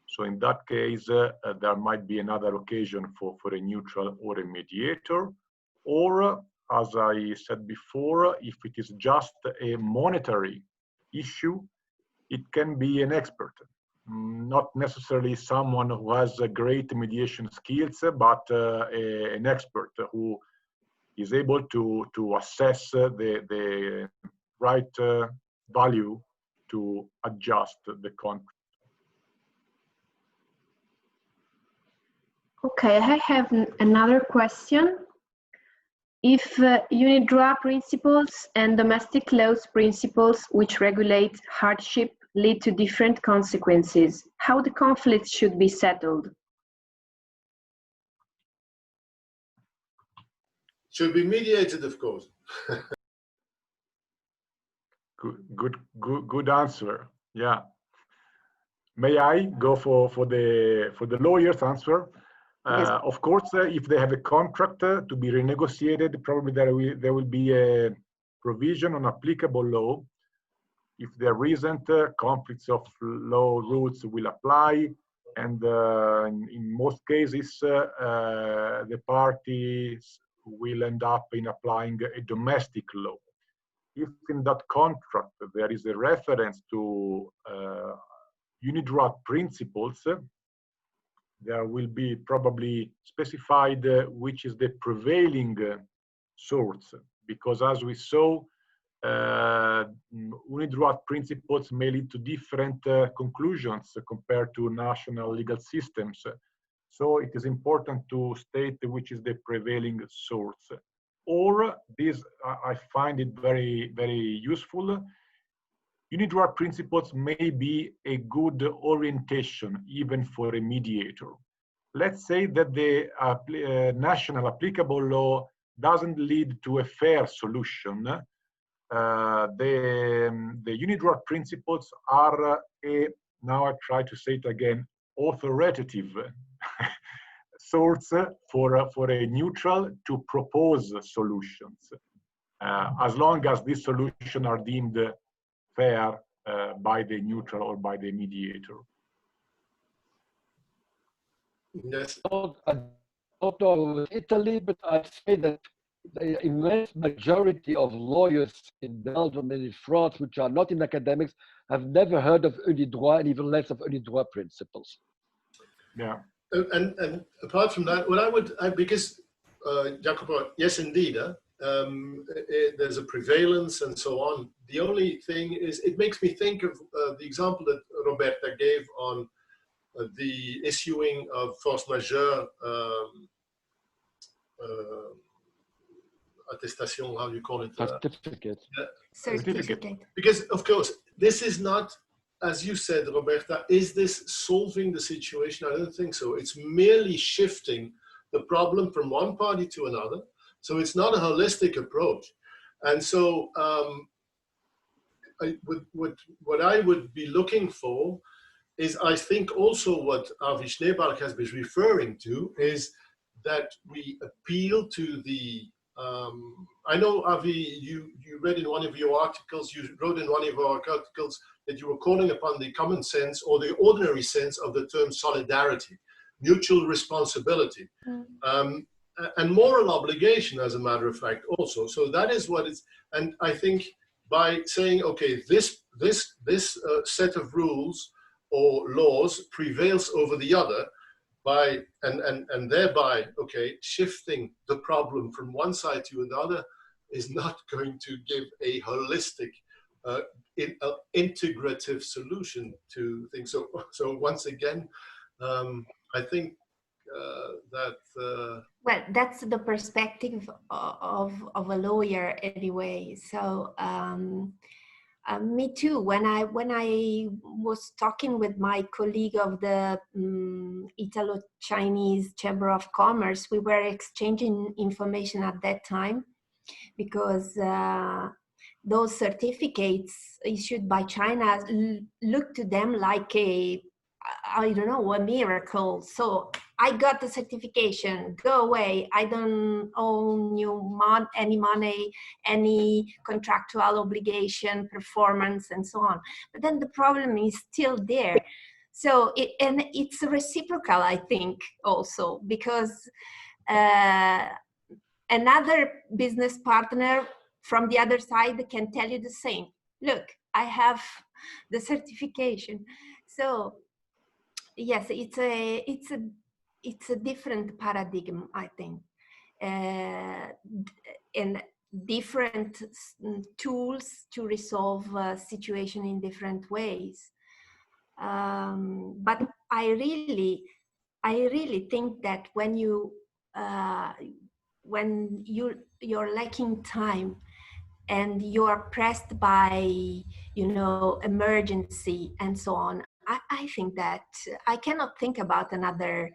So in that case, there might be another occasion for a neutral or a mediator, or as I said before, if it is just a monetary issue, it can be an expert, not necessarily someone who has a great mediation skills, but an expert who is able to assess the right value to adjust the contract. Okay, I have another question. If unit droit principles and domestic laws principles which regulate hardship lead to different consequences, how the conflict should be settled? Should be mediated, of course. Good answer. Yeah. May I go for the lawyer's answer? Yes. Of course, if they have a contract to be renegotiated, probably there will be a provision on applicable law. If there isn't, conflicts of law rules will apply, and in most cases, the parties will end up in applying a domestic law. If in that contract there is a reference to unit droit principles, there will be probably specified which is the prevailing source, because as we saw, unit droit principles may lead to different conclusions compared to national legal systems. So it is important to state which is the prevailing source. Or this, I find it very, very useful. Unit droit principles may be a good orientation even for a mediator. Let's say that the national applicable law doesn't lead to a fair solution. The unit droit principles are now I try to say it again, authoritative source for a neutral to propose solutions, as long as these solutions are deemed fair by the neutral or by the mediator. Yes. I don't know Italy, but I say that the immense majority of lawyers in Belgium and in France, which are not in academics, have never heard of unidroit and even less of unidroit principles. Yeah. And apart from that, what because Jacopo, yes, indeed, there's a prevalence and so on. The only thing is, it makes me think of the example that Roberta gave on the issuing of force majeure attestation, how do you call it? Certificate. Because, of course, this is not, as you said, Roberta, is this solving the situation? I don't think so. It's merely shifting the problem from one party to another. So it's not a holistic approach. And so what I would be looking for is, I think also what Avi Schneebalk has been referring to is that we appeal to the, I know, Avi, you read in one of your articles, you wrote in one of our articles that you were calling upon the common sense or the ordinary sense of the term solidarity, mutual responsibility, and moral obligation, as a matter of fact, also. So that is what it's, and I think by saying, okay, this set of rules or laws prevails over the other, by and thereby, okay, shifting the problem from one side to another is not going to give a holistic, integrative solution to things. So once again, I think that. Well, that's the perspective of a lawyer anyway. So. Me too. When I was talking with my colleague of the Italo-Chinese Chamber of Commerce, we were exchanging information at that time, because those certificates issued by China look to them like a miracle. So I got the certification, go away. I don't owe you any money, any contractual obligation, performance, and so on. But then the problem is still there. So, it's reciprocal, I think, also, because another business partner from the other side can tell you the same. Look, I have the certification. So, yes, it's a different paradigm, I think, and different tools to resolve a situation in different ways. But I really think that when you're lacking time and you're pressed by emergency and so on, I think that I cannot think about another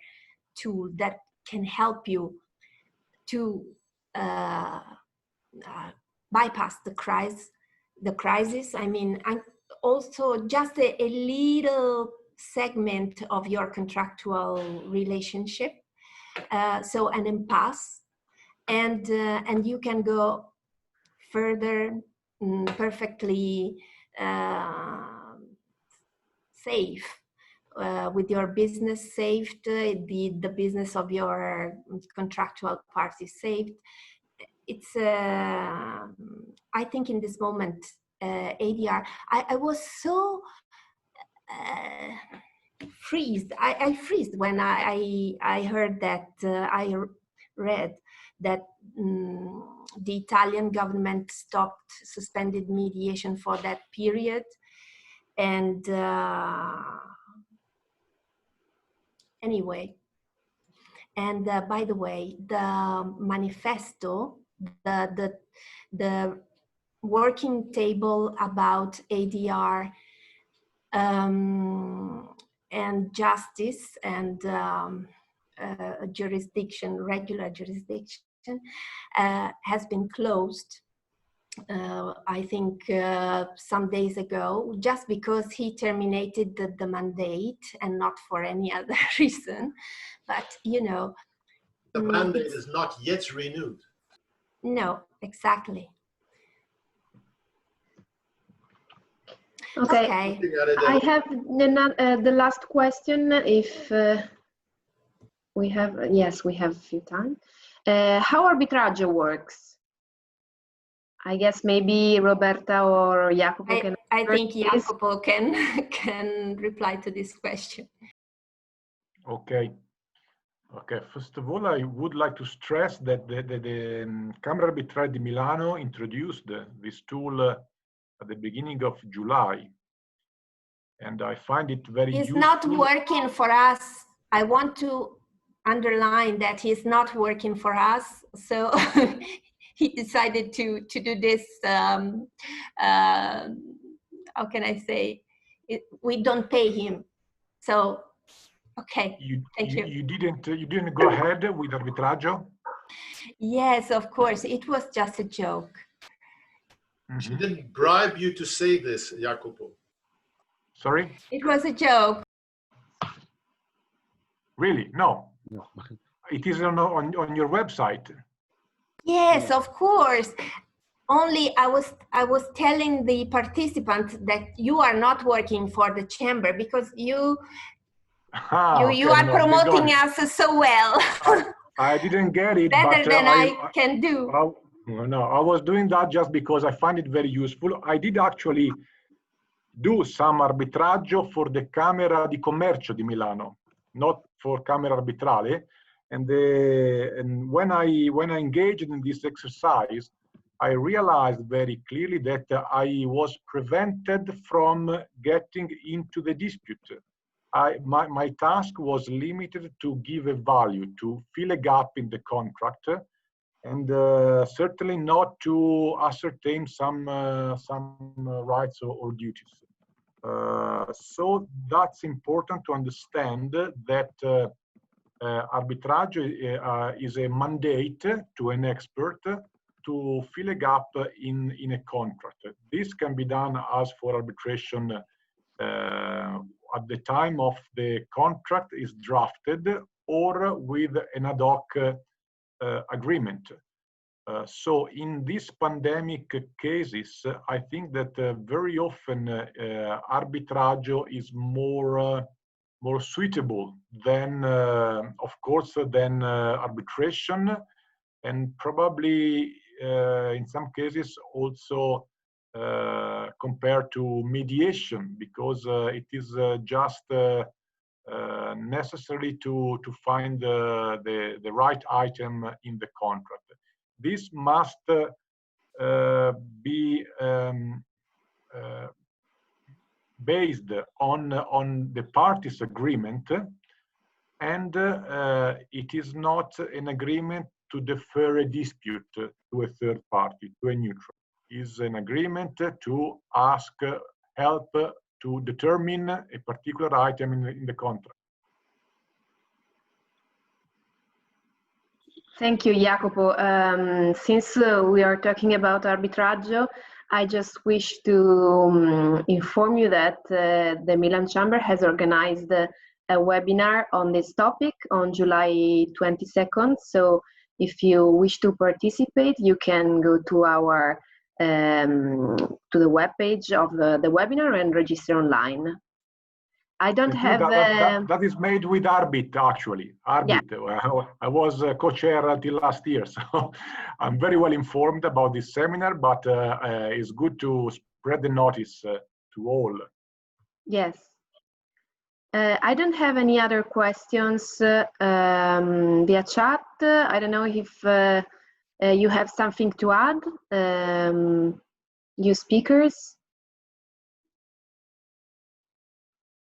tool that can help you to bypass the crisis. I mean, I'm also just a little segment of your contractual relationship, so an impasse, and you can go further, perfectly safe, with your business saved, the business of your contractual party saved. It's I think in this moment, ADR, I was so freezed. I freezed when I heard that, I read that the Italian government suspended mediation for that period. And anyway, and by the way, the manifesto, the working table about ADR and justice and jurisdiction, regular jurisdiction, has been closed. I think some days ago, just because he terminated the mandate and not for any other reason. But the mandate is not yet renewed. No, exactly. Okay. I have the last question. If we have, yes, we have a few time. how arbitraggio works. I guess maybe Roberta or Jacopo can. I think this. Jacopo can reply to this question. Okay. Okay. First of all, I would like to stress that the Camera Arbitrale di Milano introduced this tool at the beginning of July, and I find it very useful. It's not working for us. I want to underline that he's not working for us. So he decided to do this. How can I say? We don't pay him. So okay. Thank you. You didn't go ahead with arbitraggio? Yes, of course. It was just a joke. She didn't bribe you to say this, Jacopo. Sorry? It was a joke. Really? No. It is on your website. Yes, of course. Only I was telling the participants that you are not working for the chamber because you are promoting us so well. I didn't get it. Better but, than I can do. No, I was doing that just because I find it very useful. I did actually do some arbitraggio for the Camera di Commercio di Milano, not for Camera Arbitrale. And when I engaged in this exercise, I realized very clearly that I was prevented from getting into the dispute. My task was limited to give a value, to fill a gap in the contract, and certainly not to ascertain some rights or duties. So that's important to understand that arbitraggio is a mandate to an expert to fill a gap in a contract. This can be done as for arbitration at the time of the contract is drafted or with an ad hoc agreement. So in these pandemic cases, I think that very often arbitraggio is more suitable than, of course, than arbitration, and probably in some cases also compared to mediation, because it is just necessary to find the right item in the contract. This must be based on the parties' agreement, and it is not an agreement to defer a dispute to a third party, to a neutral. It is an agreement to ask help to determine a particular item in the contract. Thank you, Jacopo. Since we are talking about arbitraggio, I just wish to inform you that the Milan Chamber has organized a webinar on this topic on July 22nd. So if you wish to participate, you can go to our to the webpage of the webinar and register online. I don't have... that is made with Arbit, actually. Arbit. Yeah. I was co-chair until last year, so I'm very well informed about this seminar, but it's good to spread the notice to all. Yes. I don't have any other questions via chat. I don't know if you have something to add, you speakers.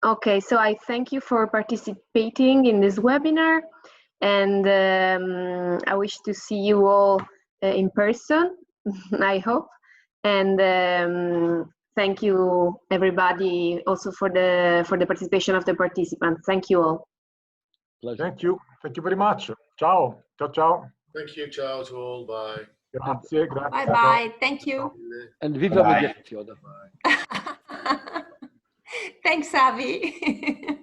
Okay, so I thank you for participating in this webinar, and I wish to see you all in person, I hope. And thank you, everybody, also for the participation of the participants. Thank you all. Pleasure. Thank you very much. Ciao, ciao, ciao. Thank you, ciao to all. Bye. Grazie, grazie. Bye bye. Thank you. And viva mediazione. Thanks, Avi.